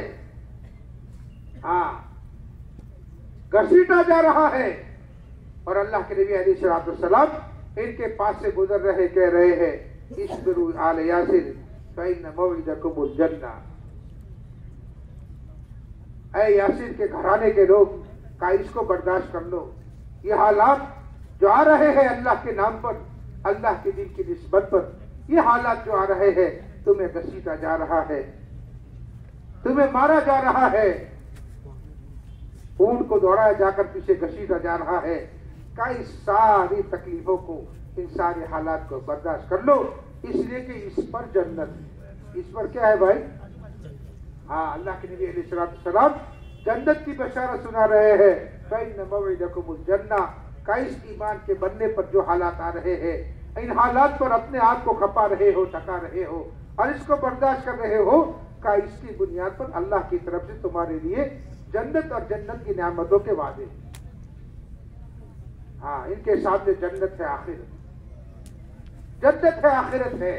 घसीटा जा रहा है, और अल्लाह के नबी अलैहिस्सलाम इनके पास से गुजर रहे, कह रहे हैं इस्बिरू आले यासीन फइन्न मौइदकुमुल जन्नह। ऐ यासीन के घराने के लोग का इसको बर्दाश्त कर लो, ये हालात जो आ रहे हैं अल्लाह के नाम पर, अल्लाह के दिन की निस्बत पर, ये हालात जो आ रहे हैं, तुम्हें घसीटा जा रहा है, तुम्हें मारा जा रहा है, ऊंट को दौड़ाया जाकर पीछे घसीटा जा रहा है, का इस सारी तकलीफों को, इन सारे हालात को बर्दाश्त कर लो, इसलिए कि इस पर जन्नत, इस पर क्या है भाई? अल्लाह के नबी अलैहिस्सलाम जन्नत की बशारत सुना रहे हैं, फइन्न मौइदकुमुल जन्नह, का इस ईमान के बनने पर जो हालात आ रहे हैं, इन हालात पर अपने आप को खपा रहे हो, थका रहे हो, और इसको बर्दाश्त कर रहे हो, का इसकी बुनियाद पर अल्लाह की तरफ से तुम्हारे लिए जन्नत और जन्नत की नेमतों के वादे। इनके सामने जन्नत है, आखिरत, जन्नत है, आखिरत है।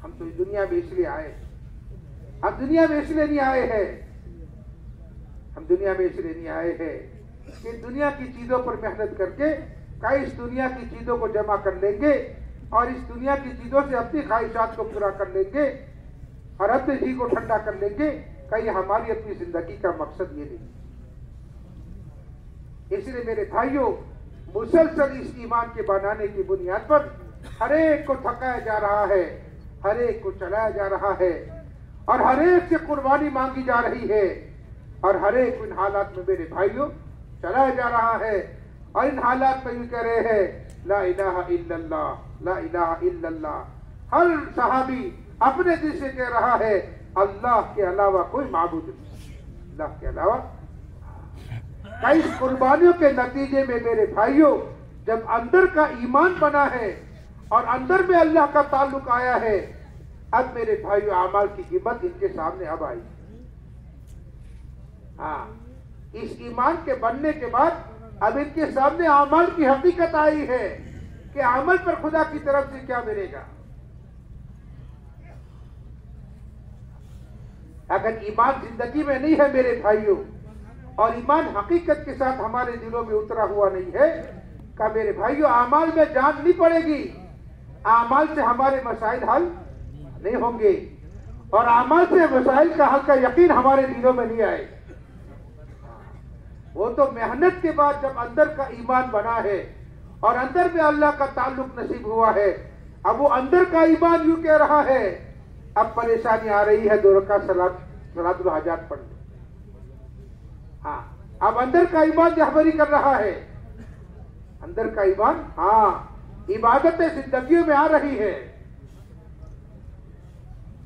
हम तो इस दुनिया में इसलिए आए, हम दुनिया में इसलिए नहीं आए हैं, हम दुनिया में इसलिए नहीं आए हैं कि दुनिया की चीजों पर मेहनत करके का इस दुनिया की चीजों को जमा कर लेंगे और इस दुनिया की चीजों से अपनी ख्वाहिशात को पूरा कर लेंगे और अपने जी को ठंडा कर लेंगे, कहीं हमारी अपनी जिंदगी का मकसद ये नहीं। इसलिए मेरे भाइयों, मुसलसल इस ईमान के बनाने की बुनियाद पर हर एक को थकाया जा रहा है, हर एक को चलाया जा रहा है, और हर एक से कुर्बानी मांगी जा रही है, और हर एक इन हालात में मेरे भाइयों चलाया जा रहा है। और इन हालात में यूं कह रहे हैं ला इलाहा इल्लल्लाह, ला इलाहा इल्लल्लाह। हर सहाबी अपने दिल से कह रहा है अल्लाह के अलावा कोई माबूद नहीं, अल्लाह के अलावा। कई कुर्बानियों के नतीजे में मेरे भाइयों, जब अंदर का ईमान बना है और अंदर में अल्लाह का ताल्लुक आया है, अब मेरे भाइयों आमाल की कीमत इनके सामने अब आई। इस ईमान के बनने के बाद अब इनके सामने आमाल की हकीकत आई है कि अमल पर खुदा की तरफ से क्या मिलेगा। अगर ईमान जिंदगी में नहीं है मेरे भाइयों, और ईमान हकीकत के साथ हमारे दिलों में उतरा हुआ नहीं है, का मेरे भाइयों आमाल में जान नहीं पड़ेगी, आमाल से हमारे मसाइल हल नहीं होंगे, और आमाल से मसाइल का हल का यकीन हमारे दिलों में नहीं आए। वो तो मेहनत के बाद जब अंदर का ईमान बना है और अंदर में अल्लाह का ताल्लुक नसीब हुआ है, अब वो अंदर का ईमान यूं कह रहा है अब परेशानी आ रही है, 2 रकात सलातुल हाजात पढ़ लो, हाँ, अब अंदर का ईमान रहबरी कर रहा है, अंदर का ईमान। हाँ, इबादतें जिंदगियों में आ रही है।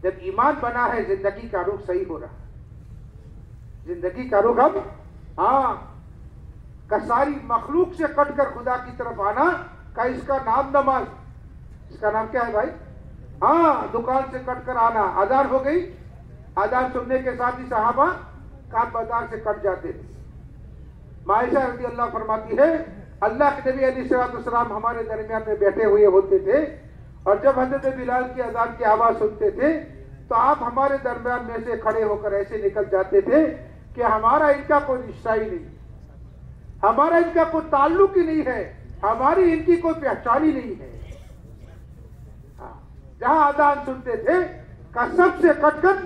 जब ईमान बना है, जिंदगी का रुख सही हो रहा है, जिंदगी का रुख अब हाँ का सारी मखलूक से कटकर खुदा की तरफ आना का इसका नाम नमाज। इसका नाम क्या है भाई? हाँ, दुकान से कटकर आना। अजान हो गई, अजान सुनने के साथ ही सहाबा काम बाजार से कट जाते थे। मायशा रज़ी अल्लाह फरमाती है, अल्लाह के नबी अलैहिस्सलाम हमारे दरमियान में बैठे हुए होते थे और जब हजरत बिलाल की अजान की आवाज सुनते थे तो आप हमारे दरमियान में से खड़े होकर ऐसे निकल जाते थे कि हमारा इनका कोई रिश्ता ही नहीं, हमारा इनका कोई ताल्लुक ही नहीं है, हमारी इनकी कोई पहचान ही नहीं है। जहां अजान सुनते थे का सबसे कटकर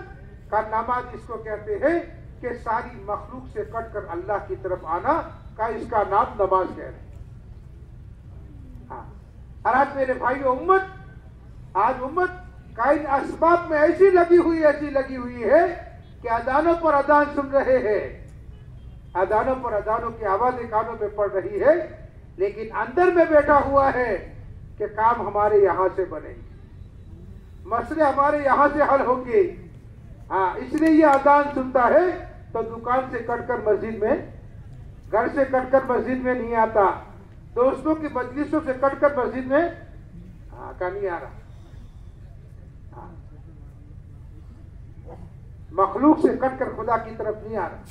का नमाज इसको कहते हैं कि सारी मखलूक से कटकर अल्लाह की तरफ आना का इसका नाम नमाज कह रहे। और आज मेरे भाई उम्मत, आज उम्मत का इन असबाब में ऐसी लगी हुई है कि अजानों पर अजान सुन रहे हैं, अजानों पर अजानों की आवाजें कानों में पड़ रही है, लेकिन अंदर में बैठा हुआ है कि काम हमारे यहां से बनेंगे, मसले हमारे यहां से हल होंगे। हाँ, इसलिए ये अजान सुनता है तो दुकान से कटकर मस्जिद में, घर से कटकर मस्जिद में नहीं आता, दोस्तों की मजलिसों से कटकर मस्जिद में का नहीं आ रहा, मखलूक से कटकर खुदा की तरफ नहीं आ रहा।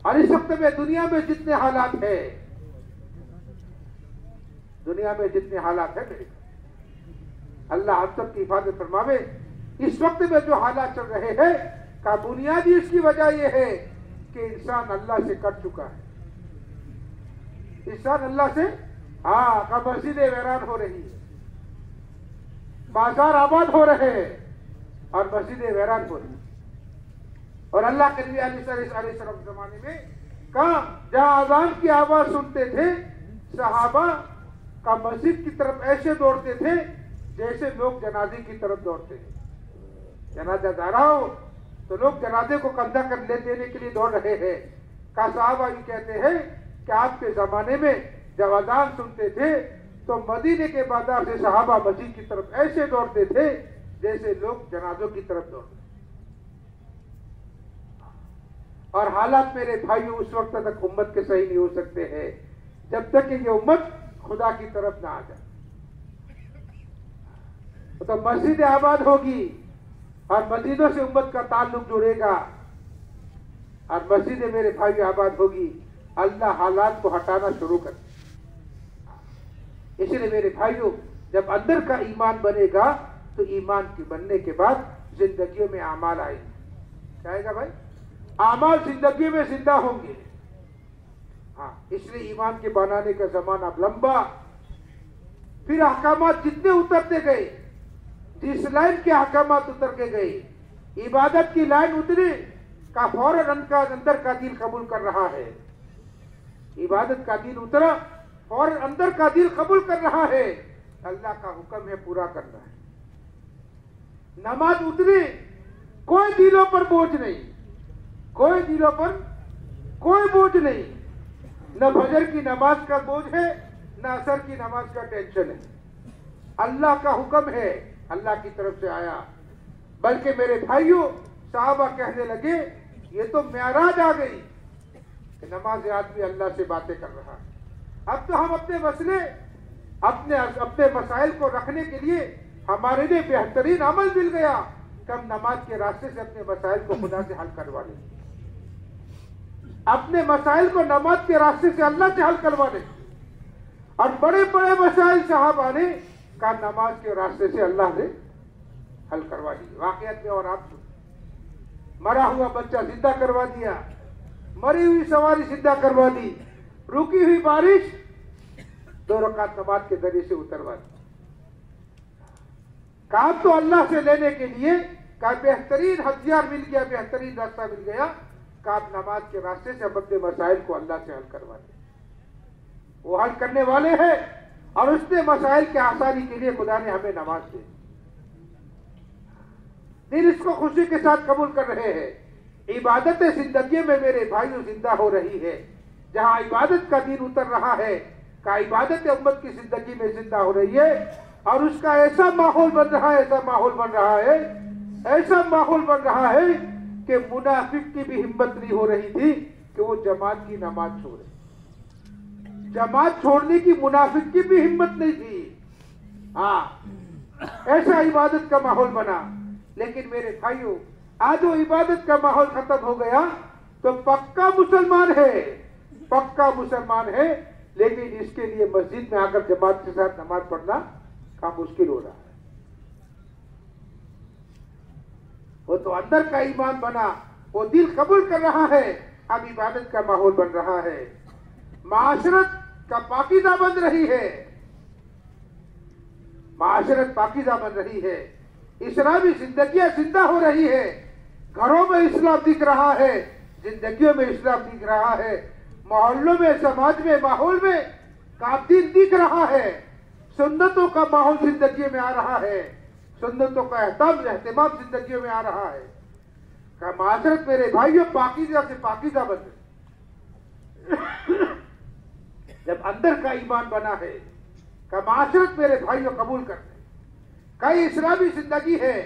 और इस वक्त में दुनिया में जितने हालात है, दुनिया में जितने हालात है मेरे अल्लाह हम सब की हिफाजत फरमावे। इस वक्त में जो हालात चल रहे हैं का बुनियादी इसकी वजह यह है कि इंसान अल्लाह से कट चुका है। इंसान अल्लाह से का मस्जिदें वैरान हो रही है, बाजार आबाद हो रहे हैं और मस्जिदें वैरान हो रही है। और अल्लाह के नबी अलैहिस्सलाम जमाने में कहा जहां अजान की आवाज सुनते थे सहाबा का मस्जिद की तरफ ऐसे दौड़ते थे जैसे लोग जनाजे की तरफ दौड़ते हैं। जनाजा जा रहा हो तो लोग जनाजे को कंधा कर ले देने के लिए दौड़ रहे हैं। का सहाबा ये कहते हैं कि आपके जमाने में जब अजान सुनते थे तो मदीने के बाजार से सहाबा मस्जिद की तरफ ऐसे दौड़ते थे जैसे लोग जनाजों की तरफ दौड़ते। और हालात मेरे भाइयों उस वक्त तक उम्मत के सही नहीं हो सकते हैं जब तक कि ये उम्मत खुदा की तरफ ना आ जाए। तो मस्जिद आबाद होगी और मस्जिदों से उम्मत का ताल्लुक जुड़ेगा और मस्जिदें मेरे भाई आबाद होगी, अल्लाह हालात को हटाना शुरू कर। इसलिए मेरे भाइयों जब अंदर का ईमान बनेगा तो ईमान के बनने के बाद जिंदगियों में आमाल आएंगे। क्या आएगा भाई? आमाल जिंदगी में जिंदा होंगे। हाँ, इसलिए ईमान के बनाने का जमाना अब लंबा। फिर अहकामात जितने उतरते गए, जिस लाइन के अहकामात उतर के गए, इबादत की लाइन उतरी का फौरन अंदर का दिल कबूल कर रहा है। इबादत का दिल उतरा, फौरन अंदर का दिल कबूल कर रहा है। अल्लाह का हुक्म है पूरा करना है। नमाज उतरी, कोई दिलों पर बोझ नहीं, कोई दिलों पर कोई बोझ नहीं। न फजर की नमाज का बोझ है, न असर की नमाज का टेंशन है। अल्लाह का हुक्म है, अल्लाह की तरफ से आया। बल्कि मेरे भाइयों साहबा कहने लगे ये तो मेराज आ गई कि नमाज आदमी अल्लाह से बातें कर रहा है। अब तो हम अपने मसले, अपने मसाइल को रखने के लिए हमारे लिए बेहतरीन अमल मिल गया कि हम नमाज के रास्ते से अपने मसाइल को खुदा से हल करवा लें। अपने मसाइल को नमाज के रास्ते से अल्लाह से हल करवा लें। और बड़े बड़े मसाइल साहबा ने का नमाज के रास्ते से अल्लाह ने हल करवा दी। वाकयात में और आप मरा हुआ बच्चा जिंदा करवा दिया, मरी हुई सवारी जिंदा करवा दी, रुकी हुई बारिश 2 रकात नमाज के जरिए से उतरवा दी। काम तो अल्लाह से लेने के लिए का बेहतरीन हथियार मिल गया, बेहतरीन रास्ता मिल गया। काम नमाज के रास्ते से हम अपने मसाइल को अल्लाह से हल करवा दें। वो हल करने वाले हैं और उसने मसाइल के आसानी के लिए खुदा ने हमें नमाज दी। दिन इसको खुशी के साथ कबूल कर रहे हैं। इबादत जिंदगी में मेरे भाइयों जिंदा हो रही है। जहां इबादत का दिन उतर रहा है, का इबादत उम्मत की जिंदगी में जिंदा हो रही है, और उसका ऐसा माहौल बन रहा है, ऐसा माहौल बन रहा है, ऐसा माहौल बन रहा है कि मुनाफिक की भी हिम्मत नहीं हो रही थी कि वो जमात की नमाज छोड़े। जमात छोड़ने की मुनाफिक की भी हिम्मत नहीं थी। हाँ, ऐसा इबादत का माहौल बना। लेकिन मेरे भाइयों, आज वो इबादत का माहौल खत्म हो गया तो पक्का मुसलमान है, पक्का मुसलमान है, लेकिन इसके लिए मस्जिद में आकर जमात के साथ नमाज पढ़ना का मुश्किल हो रहा है। वो तो अंदर का ईमान बना, वो दिल कबूल कर रहा है, अब इबादत का माहौल बन रहा है, माशरत का पाकीज़ा बन रही है, माशरत पाकीज़ा बन रही है, इस्लामी जिंदगियां जिंदा हो रही है, घरों में इस्लाम दिख रहा है, जिंदगियों में इस्लाम दिख रहा है, मोहल्लों में, समाज में, माहौल में काफिर दिख रहा है, सुन्नतों का माहौल जिंदगी में आ रहा है, सुन्नतों का एहतमाम जिंदगी में आ रहा है। का माशरत मेरे भाइयों पाकीज़ा से पाकीज़ा बन रही। जब अंदर का ईमान बना है, का माशरत मेरे भाइयों कबूल करते, कई इस्लामी जिंदगी है,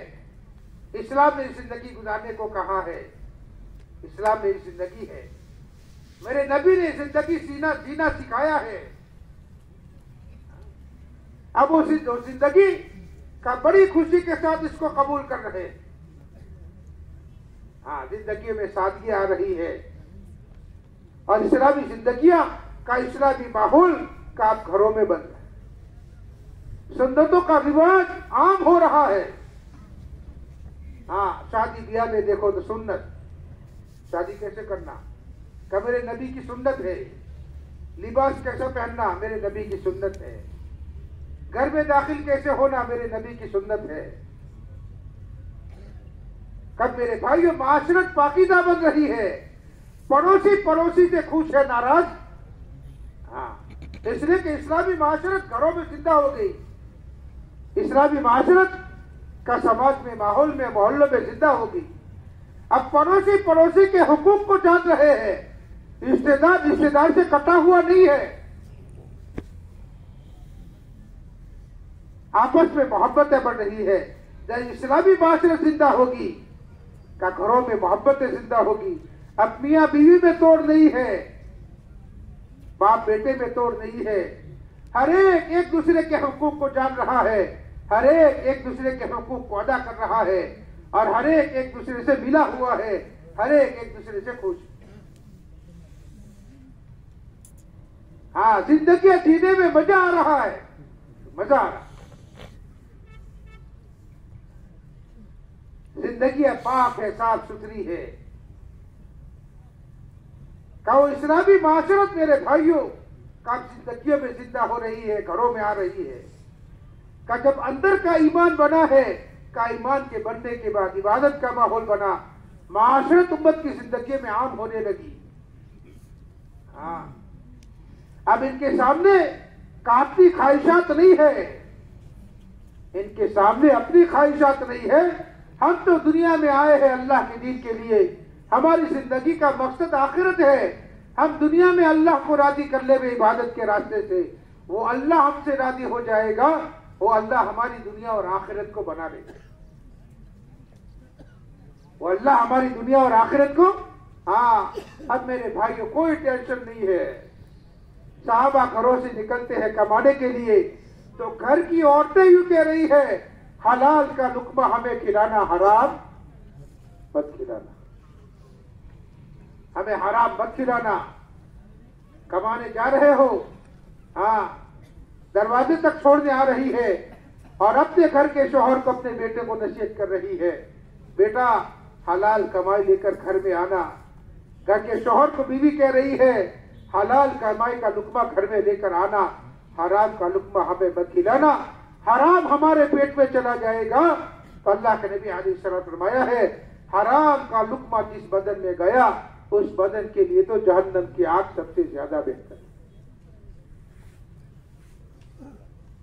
इस्लाम ने जिंदगी गुजारने को कहा है, इस्लाम मेरी जिंदगी है, मेरे नबी ने जिंदगी जीना सिखाया है। अब वो जिंदगी का बड़ी खुशी के साथ इसको कबूल कर रहे हैं। हाँ, जिंदगी में सादगी आ रही है, और इस्लामी जिंदगियां का इस्लामी माहौल का आप घरों में बन रहे हैं, सुन्नतों का रिवाज आम हो रहा है। हाँ, शादी ब्याह में देखो तो सुन्नत, शादी कैसे करना का मेरे नबी की सुन्नत है, लिबास कैसे पहनना मेरे नबी की सुन्नत है, घर में दाखिल कैसे होना मेरे नबी की सुन्नत है। कब मेरे भाइयों माशरत पाकीज़ा बन रही है, पड़ोसी पड़ोसी से खुश है नाराज। हाँ, इसलिए कि इस्लामी माशरत घरों में जिंदा हो गई, इस्लामी माशरत का समाज में, माहौल में, मोहल्लों में जिंदा हो गई। अब पड़ोसी पड़ोसी के हुकूक को जान रहे हैं, रिश्तेदार रिश्तेदार से कटा हुआ नहीं है, आपस में मोहब्बतें बढ़ रही है। जब इस्लामी माशरत जिंदा होगी, का घरों में मोहब्बतें जिंदा होगी। अब मियां बीवी में तोड़ नहीं है, बाप बेटे में तोड़ नहीं है, हर एक दूसरे के हुकूक को जान रहा है, हर एक दूसरे के हुकूक को अदा कर रहा है, और हर एक दूसरे से मिला हुआ है, हर एक दूसरे से खुश। हाँ, जिंदगी जीने में मजा आ रहा है, मजा आ रहा है। जिंदगी पाक है, साफ सुथरी है। कहो इस्लामी माशरत मेरे भाइयों का जिंदगियों में जिंदा हो रही है, घरों में आ रही है। का जब अंदर का ईमान बना है, का ईमान के बनने के बाद इबादत का माहौल बना, माशरत उम्मत की जिंदगी में आम होने लगी। हाँ, अब इनके सामने अपनी ख्वाहिशात नहीं है, इनके सामने अपनी ख्वाहिशात नहीं है। हम तो दुनिया में आए हैं अल्लाह के दीन के लिए, हमारी जिंदगी का मकसद आखिरत है। हम दुनिया में अल्लाह को राजी कर ले इबादत के रास्ते से, वो अल्लाह हमसे राजी हो जाएगा, वो अल्लाह हमारी दुनिया और आखिरत को बना देगा, वो अल्लाह हमारी दुनिया और आखिरत को। हाँ, अब मेरे भाइयों कोई टेंशन नहीं है। साहबा घरों से निकलते हैं कमाने के लिए, तो घर की औरतें यूं कह रही है, हलाल का लुक्मा हमें खिलाना, हराम मत खिलाना, हमें हराम मत खिलाना। कमाने जा रहे हो, हाँ, दरवाजे तक छोड़ने आ रही है, और अपने घर के शौहर को, अपने बेटे को नसीहत कर रही है, बेटा हलाल कमाई लेकर घर में आना। घर के शौहर को बीवी कह रही है, हलाल कमाई का लुक्मा घर में लेकर आना, हराम का लुक्मा हमें मत खिलाना, हराम हमारे पेट में चला जाएगा। तो अल्लाह के नबी अलैहिस्सलाम फरमाया है, हराम का लुक्मा जिस बदन में गया, उस बदन के लिए तो जहन्नम की आग सबसे ज्यादा बेहतर है।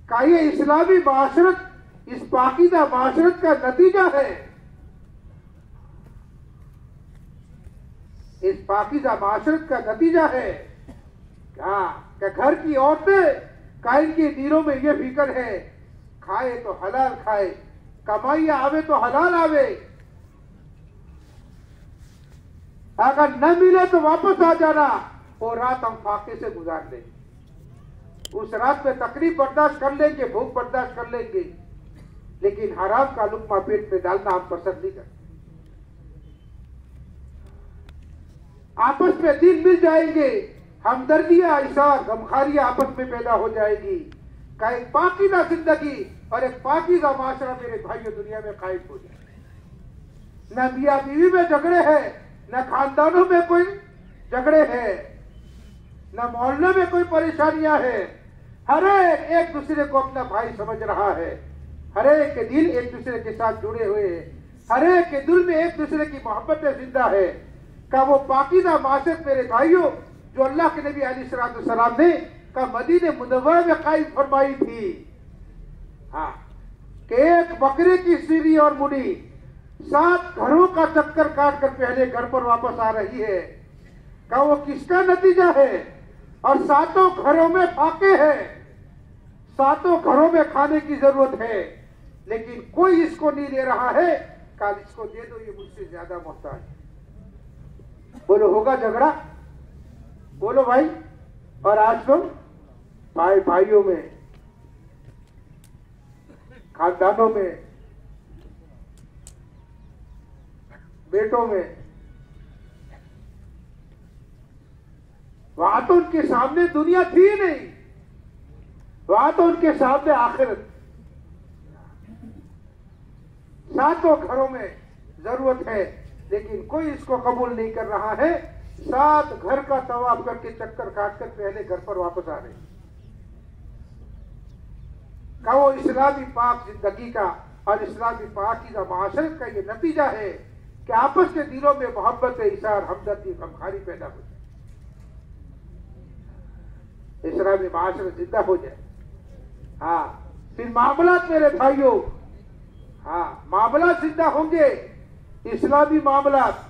का ये इस्लामी माशरत, इस पाकीज़ा माशरत का नतीजा है। इस पाकीज़ा माशरत का नतीजा है क्या घर की औरतें का इनके दिलों में ये फिक्र है, खाए तो हलाल खाए, कमाई आवे तो हलाल आवे, अगर न मिले तो वापस आ जाना, और रात हम फाके से गुजार लेंगे। उस रात में तकलीफ बर्दाश्त कर लेंगे, भूख बर्दाश्त कर लेंगे, लेकिन हराम का लुक्मा पेट में डालना हम पसंद नहीं करते। आपस में दिल मिल जाएंगे, हमदर्दियां, इशार, गमखारियां आपस में पैदा हो जाएगी, का एक पाकीज़ा जिंदगी और एक पाकीज़ा माशरा मेरे भाइयों दुनिया में कायम हो जाए। न मियां बीवी में झगड़े हैं, न खानदानों में कोई झगड़े हैं, न मोहल्ले में कोई परेशानियां हैं। हर एक दूसरे को अपना भाई समझ रहा है, हर एक के दिल एक दूसरे के साथ जुड़े हुए हैं, हर एक के दिल में एक दूसरे की मोहब्बत जिंदा है। का वो पाकीज़ा माशरत मेरे भाइयों जो अल्लाह के नबी अलैहिस्सलाम ने का मदीने मुनव्वरा में कायम फरमाई थी। हाँ, कि एक बकरे की सीरी और मुड़ी 7 घरों का चक्कर काट कर पहले घर पर वापस आ रही है, का वो किसका नतीजा है? और 7 घरों में फाके हैं, 7 घरों में खाने की जरूरत है, लेकिन कोई इसको नहीं ले रहा है। कल इसको दे दो, ये मुझसे ज्यादा मोहताज है। बोलो होगा झगड़ा? बोलो भाई। और आज तो भाई भाइयों में, खानदानों में, बेटों में, वहां तो उनके सामने दुनिया थी नहीं, वहां तो उनके सामने आखिरत। 7 घरों में जरूरत है, लेकिन कोई इसको कबूल नहीं कर रहा है। 7 घर का तवाफ करके चक्कर काट कर पहले घर पर वापस आ रहे। का वो इस्लामी पाक जिंदगी का और इस्लामी पाकीज़ा माशरत का ये नतीजा है कि आपस के दिलों में मोहब्बत, इशार, हमदर्दी, गमखारी पैदा हो जाए, इस्लामी माशरत जिंदा हो जाए। हाँ, फिर मामलात मेरे भाइयों, हाँ, मामला जिंदा होंगे, इस्लामी मामलात।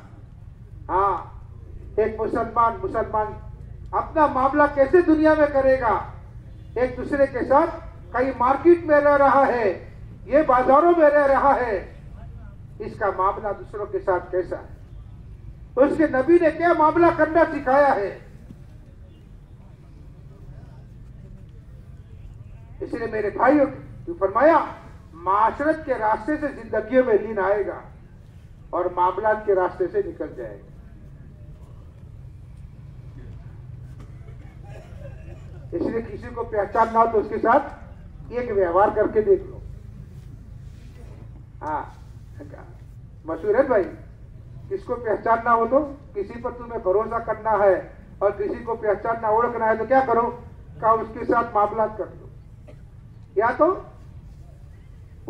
हाँ, एक मुसलमान अपना मामला कैसे दुनिया में करेगा? एक दूसरे के साथ कहीं मार्केट में रह रहा है, ये बाजारों में रह रहा है, इसका मामला दूसरों के साथ कैसा है? उसके नबी ने क्या मामला करना सिखाया है? इसलिए मेरे भाइयों ने फरमाया, माशरत के रास्ते से जिंदगी में लीन आएगा और मामलात के रास्ते से निकल जाएगा। इसलिए किसी को पहचान ना हो तो उसके साथ एक व्यवहार करके देख लो। हाँ, मशहूर है भाई, किसको पहचान ना हो तो किसी पर तुम्हें भरोसा करना है और किसी को पहचानना, ओळखना है तो क्या करो? का उसके साथ मामलात कर लो, या तो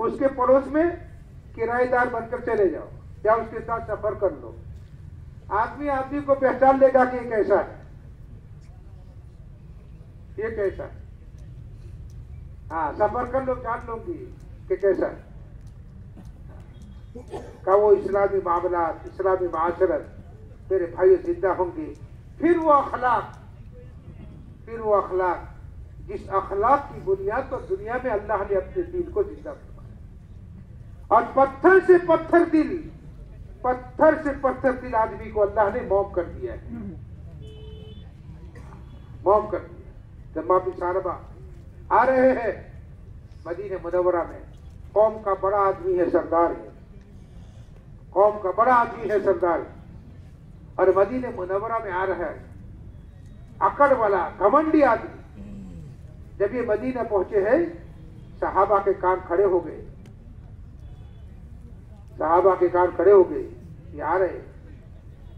उसके पड़ोस में किराएदार बनकर चले जाओ, या उसके साथ सफर कर लो। आदमी आदमी को पहचान लेगा कि ये कैसा है, ये कैसा है। हाँ, सफर कर लो, जान लोगी कि कैसा है। का वो इस्लामी मामलात, इस्लामी माशरत मेरे भाइयों जिंदा होंगे। फिर वो अखलाक जिस अखलाक की बुनियाद पर दुनिया में अल्लाह ने अपने दिल को जिंदा करवाया। और पत्थर से पत्थर दिल आदमी को अल्लाह ने मौम कर दिया है, मौम कर दिया। जब माफी साहबा आ रहे हैं मदीने मुनव्वरा में, कौम का बड़ा आदमी है, सरदार है, कौम का बड़ा आदमी है, सरदार है, और मदीने मुनव्वरा में आ रहा है अकड़ वाला घमंडी आदमी। जब ये मदीना पहुंचे हैं, सहाबा के कान खड़े हो गए, सहाबा के कान खड़े हो गए। ये आ रहे,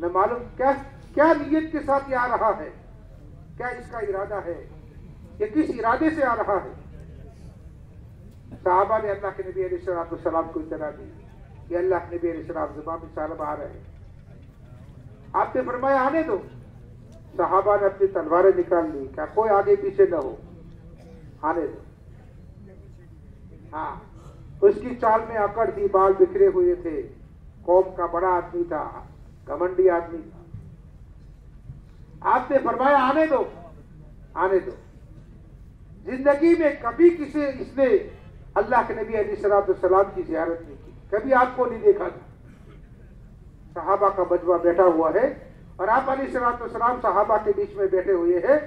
न मालूम क्या क्या नीयत के साथ ये आ रहा है, क्या इसका इरादा है, ये किस इरादे से आ रहा है। सहाबा ने अल्लाह के नबी अलैहिस्सलाम को इत्तला दी, ये अल्लाह के नबी अलैहिस्सलाम ज़बान में साहब आ रहे हैं। आपने फरमाया आने दो। सहाबा ने अपनी तलवारें निकाल ली, क्या कोई आगे पीछे न हो, आने दो। हाँ, उसकी चाल में अकड़ थी, बाल बिखरे हुए थे, कौम का बड़ा आदमी था, घमंडी आदमी था। आपने फरमाया आने दो, आने दो। जिंदगी में कभी किसी इसने अल्लाह के नबी अलैहिस्सलाम की ज़ियारत नहीं की, कभी आपको नहीं देखा था। सहाबा का मजमा बैठा हुआ है और आप अलैहिस्सलाम सहाबा के बीच में बैठे हुए हैं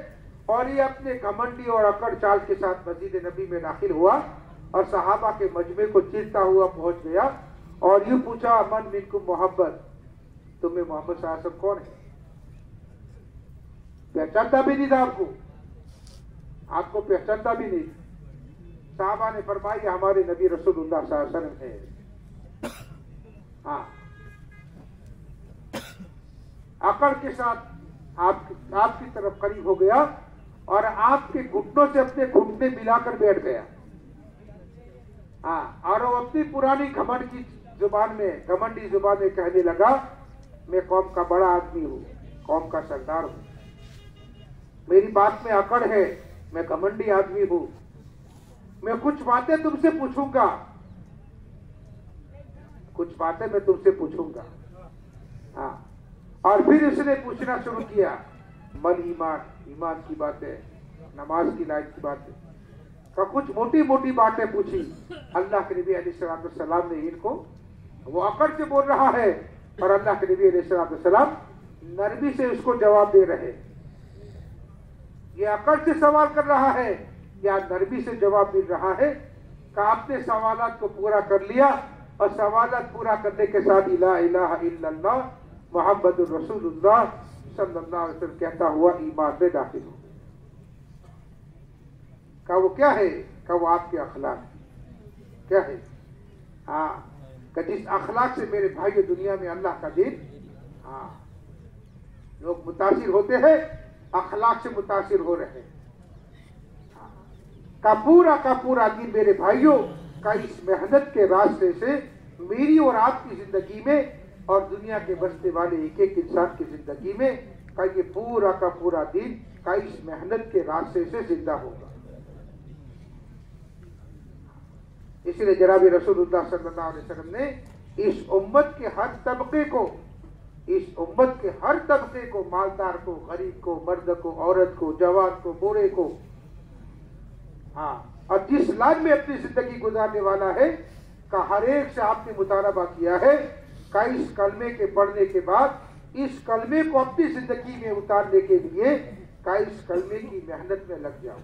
और ये अपने घमंडी और अकड़ चाल के साथ मस्जिद नबी में दाखिल हुआ और सहाबा के मजमे को चीरता हुआ पहुंच गया और यूं पूछा, मन मिनकुम मोहब्बत, तुम्हें मोहम्मद सल्लल्लाहु अलैहि वसल्लम कौन है? पहचानता भी नहीं था आपको, आपको पहचानता भी नहीं। साहबा ने फरमाया हमारे नबी रसूलुल्लाह सल्लल्लाहु अलैहि वसल्लम है। हाँ, अकड़ के साथ आपकी तरफ करीब हो गया और आपके घुटनों से अपने घुटने मिलाकर बैठ गया। हाँ, और वो अपनी पुरानी घमंड की जुबान में, घमंडी जुबान में कहने लगा, मैं कौम का बड़ा आदमी हूँ, कौम का सरदार हूँ, मेरी बात में अकड़ है, मैं घमंडी आदमी हूँ, मैं कुछ बातें तुमसे पूछूंगा, कुछ बातें मैं तुमसे पूछूंगा। हाँ, और फिर उसने पूछना शुरू किया, मल ईमान, ईमान की बातें, नमाज की लायक की बातें का कुछ मोटी मोटी बातें पूछी। अल्लाह के नबी अलैहिस्सलाम ने इनको, वो अकड़ से बोल रहा है और अल्लाह के नबी अलैहिस्सलाम नरमी से उसको जवाब दे रहे। ये अकड़ से सवाल कर रहा है या नरमी से जवाब मिल रहा है कि आपने सवालात को पूरा कर लिया और सवालात पूरा करने के साथ ला इलाहा इल्लल्लाह मुहम्मदुर रसूलुल्लाह सल्लल्लाहु अलैहि वसल्लम कहता हुआ ईमान में दाखिल हो। का वो क्या है? का वो आपके अखलाक क्या है? हाँ, कि जिस अखलाक से मेरे भाई दुनिया में अल्लाह का दिन, हाँ, लोग मुतासिर होते हैं, अखलाक से मुतासिर हो रहे हैं। का पूरा दिन मेरे भाइयों का इस मेहनत के रास्ते से मेरी और आपकी जिंदगी में और दुनिया के बसने वाले एक एक इंसान की जिंदगी में का ये पूरा दिन का इस मेहनत के रास्ते से जिंदा होगा। इसलिए जनाब रसूलुल्लाह सल्लल्लाहु अलैहि वसल्लम ने इस उम्मत के हर तबके को, इस उम्मत के हर तबके को, मालदार को, गरीब को, मर्द को, औरत को, जवान को, बूढ़े को, हाँ, और जिस लाइन में अपनी जिंदगी गुजारने वाला है का हर एक से आपने मुतालबा किया है का इस कलमे के पढ़ने के बाद इस कलमे को अपनी जिंदगी में उतारने के लिए का इस कलमे की मेहनत में लग जाओ,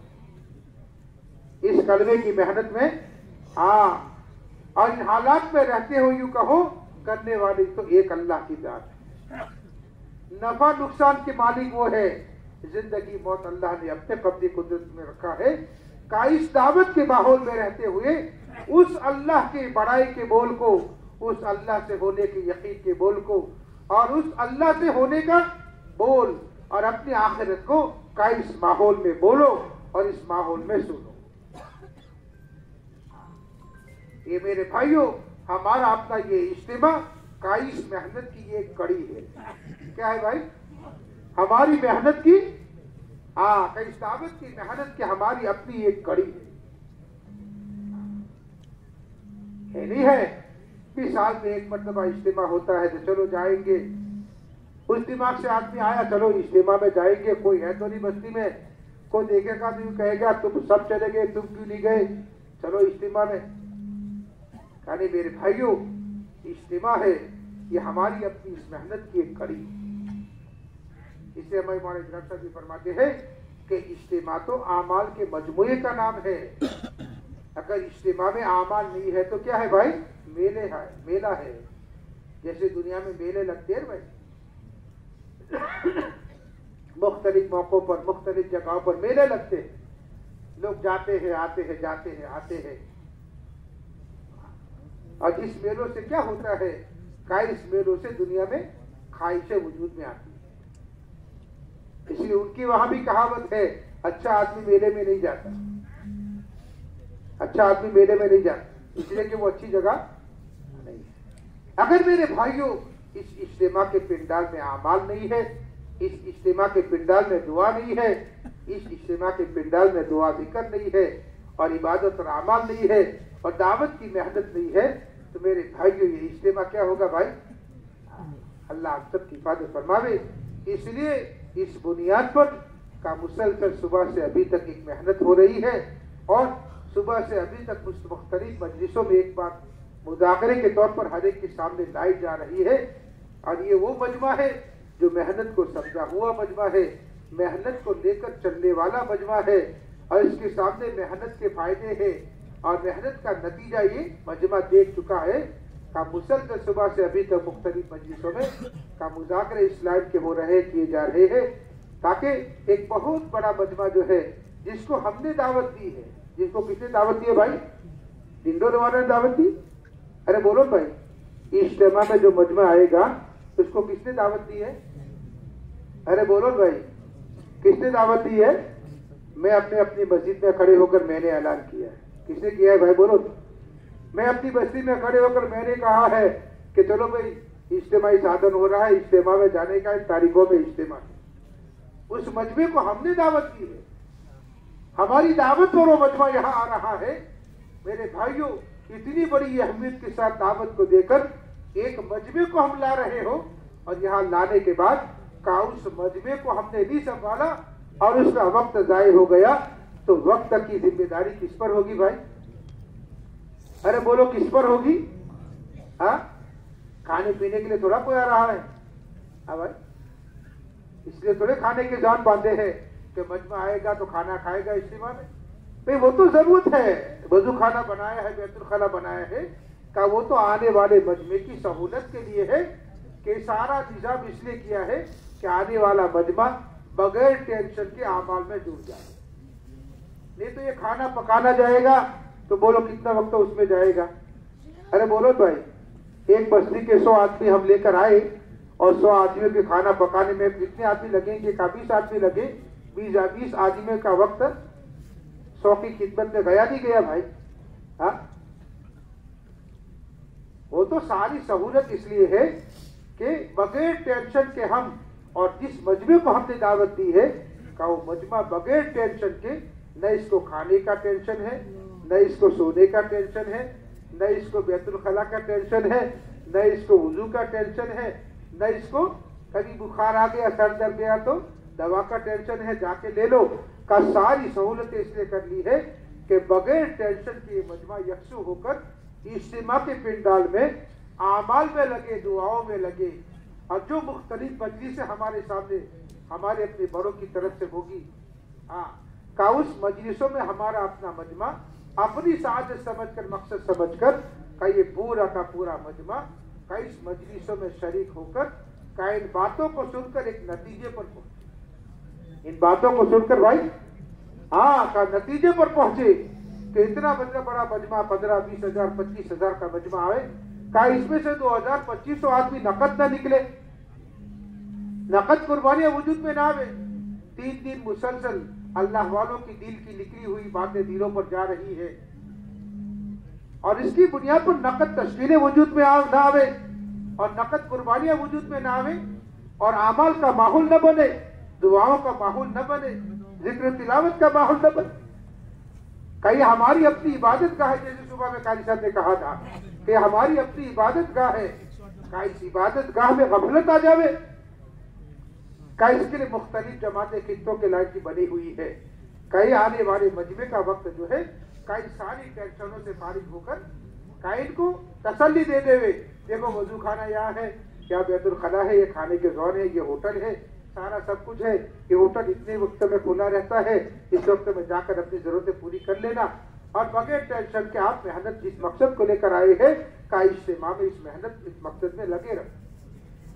इस कलमे की मेहनत में। हाँ, और इन हालात में रहते हो यूं कहो, करने वाली तो एक अल्लाह की जात है, नफा नुकसान के मालिक वो है, जिंदगी मौत अल्लाह ने अपने कब्जे कुदरत में रखा है। का इस दावत के माहौल में रहते हुए उस अल्लाह के बड़ाई के बोल को, उस अल्लाह से होने के यकीन के बोल को और उस अल्लाह से होने का बोल और अपनी आखिरत को का इस माहौल में बोलो और इस माहौल में सुनो। ये मेरे भाइयों, हमारा अपना ये इज्तिमा का इस मेहनत की एक कड़ी है। क्या है भाई? हमारी मेहनत की, हाँ, इस दावत की मेहनत की हमारी अपनी एक कड़ी है नहीं है कि साल में एक मरतबा इज्तिमा होता है तो चलो जाएंगे, उस दिमाग से आदमी आया चलो इज्तिमा में जाएंगे, कोई है तो नहीं बस्ती में, कोई देखेगा तो यूं कहेगा तुम सब चले गए, तुम क्यों नहीं गए, चलो इज्तिमा में। यानी मेरे भाइयों, इज्तिमा है ये हमारी अपनी इस मेहनत की एक कड़ी। इसलिए हमारे मौलाना इजरात साहब जी फरमाते हैं कि इज्तिमा तो आमाल के मजमूए का नाम है। अगर इज्तिमा में आमाल नहीं है तो क्या है भाई? मेले है, मेला है। जैसे दुनिया में मेले लगते हैं भाई, मुख्तलिफ मौकों पर, मुख्तलिफ जगहों पर मेले लगते हैं, लोग जाते हैं आते हैं, जाते हैं आते हैं। और इस मेलों से क्या होता है? इस मेलों से दुनिया में ख्वाहिशें वजूद में आती है। इसलिए उनकी वहां भी कहावत है, अच्छा आदमी मेले में नहीं जाता, अच्छा आदमी मेले में नहीं जाता, इसलिए कि वो अच्छी जगह नहीं है। अगर मेरे भाइयों इस इज्तिमा के पिंडाल में आमाल नहीं है, इस इज्तिमा के पिंडाल में दुआ नहीं है, इस इज्तिमा के पिंडाल में दुआ जिक्र नहीं है और इबादत और आमाल नहीं है और दावत की मेहनत नहीं है, तो मेरे भाइयों ये इज्तिमा क्या होगा भाई? अल्लाह आप सबकी हिफाजत फरमावे। इसलिए इस बुनियाद पर का मुसलसल सुबह से अभी तक एक मेहनत हो रही है और सुबह से अभी तक मुख्तलिफ मजलिसों में एक बात मुज़ाकरे के तौर पर हर एक के सामने लाई जा रही है। और ये वो मजमा है जो मेहनत को समझा हुआ मजमा है, मेहनत को लेकर चलने वाला मजमा है और इसके सामने मेहनत के फायदे हैं और मेहनत का नतीजा ये मजमा देख चुका है। का मुसलसल सुबह से अभी तक मुख्तलिफ मजलिसों में का मुज़ाकरे इस्लाम के हो रहे किए जा रहे हैं ताकि एक बहुत बड़ा मजमा जो है जिसको हमने दावत दी है, जिसको किसने दावत दी है भाई? डिंडोरे वाले ने दावत दी। अरे बोलो भाई, इज्तिमा में जो मजमा आएगा उसको किसने दावत दी है? अरे बोलो भाई, किसने दावत दी है? मैं अपनी मस्जिद में खड़े होकर मैंने ऐलान किया है। किसने किया है भाई बोलो? मैं अपनी बस्ती में खड़े होकर मैंने कहा है कि चलो भाई इज्तिमाई साधन हो रहा है, इज्तिमा में जाने का, इन तारीखों में इज्तिमा। उस मजमे को हमने दावत दी है, हमारी दावत पर वो मजमा यहाँ आ रहा है। मेरे भाइयों, इतनी बड़ी अहमियत के साथ दावत को देकर एक मजमे को हम ला रहे हो और यहाँ लाने के बाद का उस मजमे को हमने नहीं संभाला और उसका वक्त जाये हो गया, तो वक्त की जिम्मेदारी किस पर होगी भाई? अरे बोलो किस पर होगी? हाँ, खाने पीने के लिए थोड़ा कोई आ रहा है? हाँ भाई, इसलिए थोड़े खाने के जान बांधे हैं कि मजमा आएगा तो खाना खाएगा इज्तिमा में। भाई वो तो जरूरत है, वजू खाना बनाया है, बैतुल खला बनाया है, का वो तो आने वाले मजमे की सहूलत के लिए है कि सारा निजाम इसलिए किया है कि आने वाला मजमा बगैर टेंशन के आमाल में जुड़ जाए। नहीं तो ये खाना पकाना जाएगा तो बोलो कितना वक्त उसमें जाएगा? अरे बोलो भाई, एक बस्ती के 100 आदमी हम लेकर आए और 100 आदमियों के खाना पकाने में कितने आदमी लगेंगे? का 20 आदमी लगे, 20 आदमियों का वक्त 100 की खिदमत में गया नहीं गया भाई? हाँ, वो तो सारी सहूलत इसलिए है कि बगैर टेंशन के हम, और जिस मजमे को हमने दावत दी है का वो मजमा बगैर टेंशन के, न इसको खाने का टेंशन है, न इसको सोने का टेंशन है, न इसको बैतुल खला का टेंशन है, न इसको वुजू का टेंशन है, न इसको कभी बुखार आ गया, सर दर्द गया तो दवा का टेंशन है, जाके ले लो। का सारी सहूलतें इसलिए कर ली है कि बगैर टेंशन के मजमा यकसू होकर इज्तिमा के पिंडाल में आमाल में लगे, दुआओं में लगे और जो मुख्तलिफ मजलिस हमारे सामने हमारे अपने बड़ों की तरफ से होगी, हाँ, का उस मजलिसों में हमारा अपना मजमा अपनी साजिश समझकर, मकसद समझकर का ये पूरा का पूरा मजमा का इस मजलिसों में शरीक होकर का इन बातों को सुनकर एक नतीजे पर पहुंचे। इन बातों को सुनकर भाई हाँ का नतीजे पर पहुंचे कि इतना बड़ा मजमा 15, 20 हजार, 25 हजार का मजमा आए, का इसमें से 2000-2500 आदमी नकद न निकले, नकद कुर्बानियां वजूद में ना आवे। 3 दिन मुसलसल अल्लाह वालों की दिल की निकली हुई बातें दिलों पर जा रही है और इसकी बुनियाद पर नकद तस्वीरें वजूद में ना आवे और नकद कुर्बानियां वजूद में ना आवे और अमाल का माहौल न बने, दुआओं का माहौल न बने, जिक्र तिलावत का माहौल न बने। कहीं हमारी अपनी इबादत गाह है, जैसे सुबह में कारी साहब ने कहा था कि हमारी अपनी इबादत गाह है, का इस इबादत गाह में गफलत आ जावे, का इसके लिए मुख्तलिफ जमातें खित्तों के लायक की बनी हुई है। कहीं आने वाले मजमे का वक्त जो है कई सारी टेंशनों से फारिग होकर का इनको तसल्ली दे देवे, देखो वजू खाना यहाँ है, क्या बैतुल खला है, ये खाने के जोन है, ये होटल है, सारा सब कुछ है, ये होटल इतने वक्त में खुला रहता है, इस वक्त में जाकर अपनी जरूरतें पूरी कर लेना और बगैर टेंशन के आप मेहनत जिस मकसद को लेकर आए हैं का इज्तिमा में इस मेहनत इस मकसद में लगे रहो,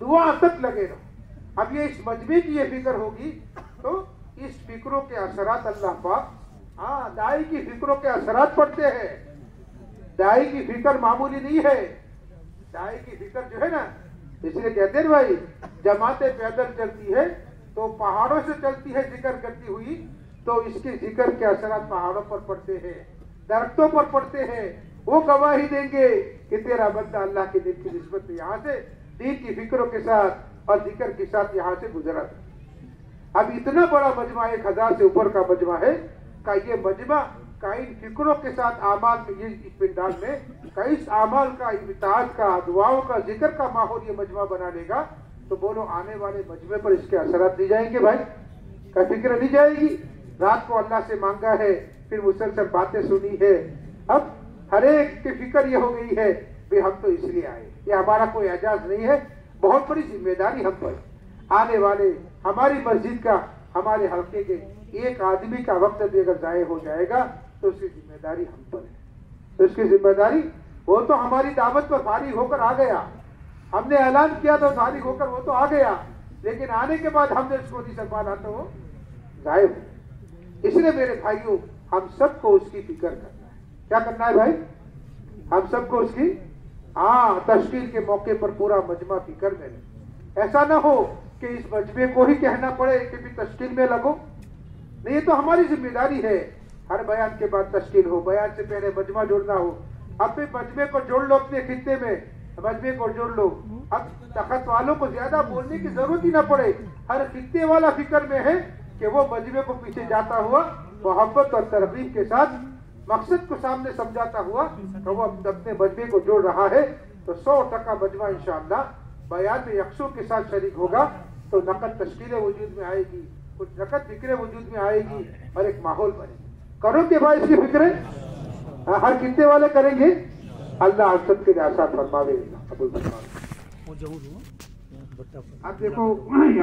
दुआ तक लगे रहो। अब ये इस मजमे की ये फिक्र होगी तो इस फिक्रों के असरात अल्लाह पाक, हाँ, दाई की फिक्रों के असरात पड़ते हैं। दाई की फिक्र मामूली नहीं है, दाई की फिक्र जो है ना, इसलिए कहते हैं भाई जमातें पैदल चलती है तो पहाड़ों से चलती है जिक्र करती हुई, तो इसके जिक्र के असरात पहाड़ों पर पड़ते हैं, दरख्तों पर पड़ते हैं। वो गवाही देंगे कि तेरा बंदा अल्लाह के दिन की निस्बत में यहाँ से दीन की फिक्रों के साथ और जिक्र के साथ यहाँ से गुजरा। अब इतना बड़ा मजमा 1000 से ऊपर का मजमा है का ये मजमा का इन फिक्रों के साथ आमाल में, ये इस पिंडाल में का इस आमाल का, इताअत का, दुआओं का, जिक्र का माहौल ये मजमा बना लेगा तो बोलो आने वाले मजमे पर इसके असरात नहीं जाएंगे भाई? क्या फिक्र नहीं जाएगी? रात को अल्लाह से मांगा है, फिर मुसलसल बातें सुनी है, अब हर एक की फिक्र ये हो गई है कि हम तो इसलिए आए। ये हमारा कोई एजाज नहीं है, बहुत बड़ी जिम्मेदारी हम पर। आने वाले हमारी मस्जिद का, हमारे हल्के के एक आदमी का वक्त भी अगर जाये हो जाएगा तो उसकी जिम्मेदारी हम पर है। तो उसकी जिम्मेदारी, वो तो हमारी दावत पर फारिग होकर आ गया, हमने ऐलान किया तो फारिग होकर वो तो आ गया, लेकिन आने के बाद हमने उसको नहीं संभाला तो वो गायब है। इसलिए मेरे भाइयों, हम सबको उसकी फिक्र करना है। क्या करना है भाई? हम सबको उसकी तश्कील के मौके पर पूरा मजमा फिक्र में ले। ऐसा ना हो कि इस मजमे को ही कहना पड़े कि भी तश्कील में लगो। नहीं, ये तो हमारी जिम्मेदारी है। हर बयान के बाद तश्कील हो, बयान से पहले मजमा जोड़ना हो। अब भी मजमे को जोड़ लो, अपने खित्ते में मजमे को जोड़ लो। अब तखत वालों को ज्यादा बोलने की जरूरत ही ना पड़े, हर खित्ते वाला फिक्र में है कि वो मजमे को पीछे जाता हुआ मोहब्बत और तरगीब के साथ मकसद को सामने समझाता हुआ तो वो अपने मजमे को जोड़ रहा है। तो 100% मजमा इंशाअल्लाह बयान में यकसों के साथ शरीक होगा, तो नकद तश्कीलें वजूद में आएगी, कुछ नकद फिक्रें वजूद में आएगी और एक माहौल बनेगा। करोगे भाई इसकी फिक्रें? हर कितने वाले करेंगे? अल्लाह हम सब के लिए आसान फरमावे। अब देखो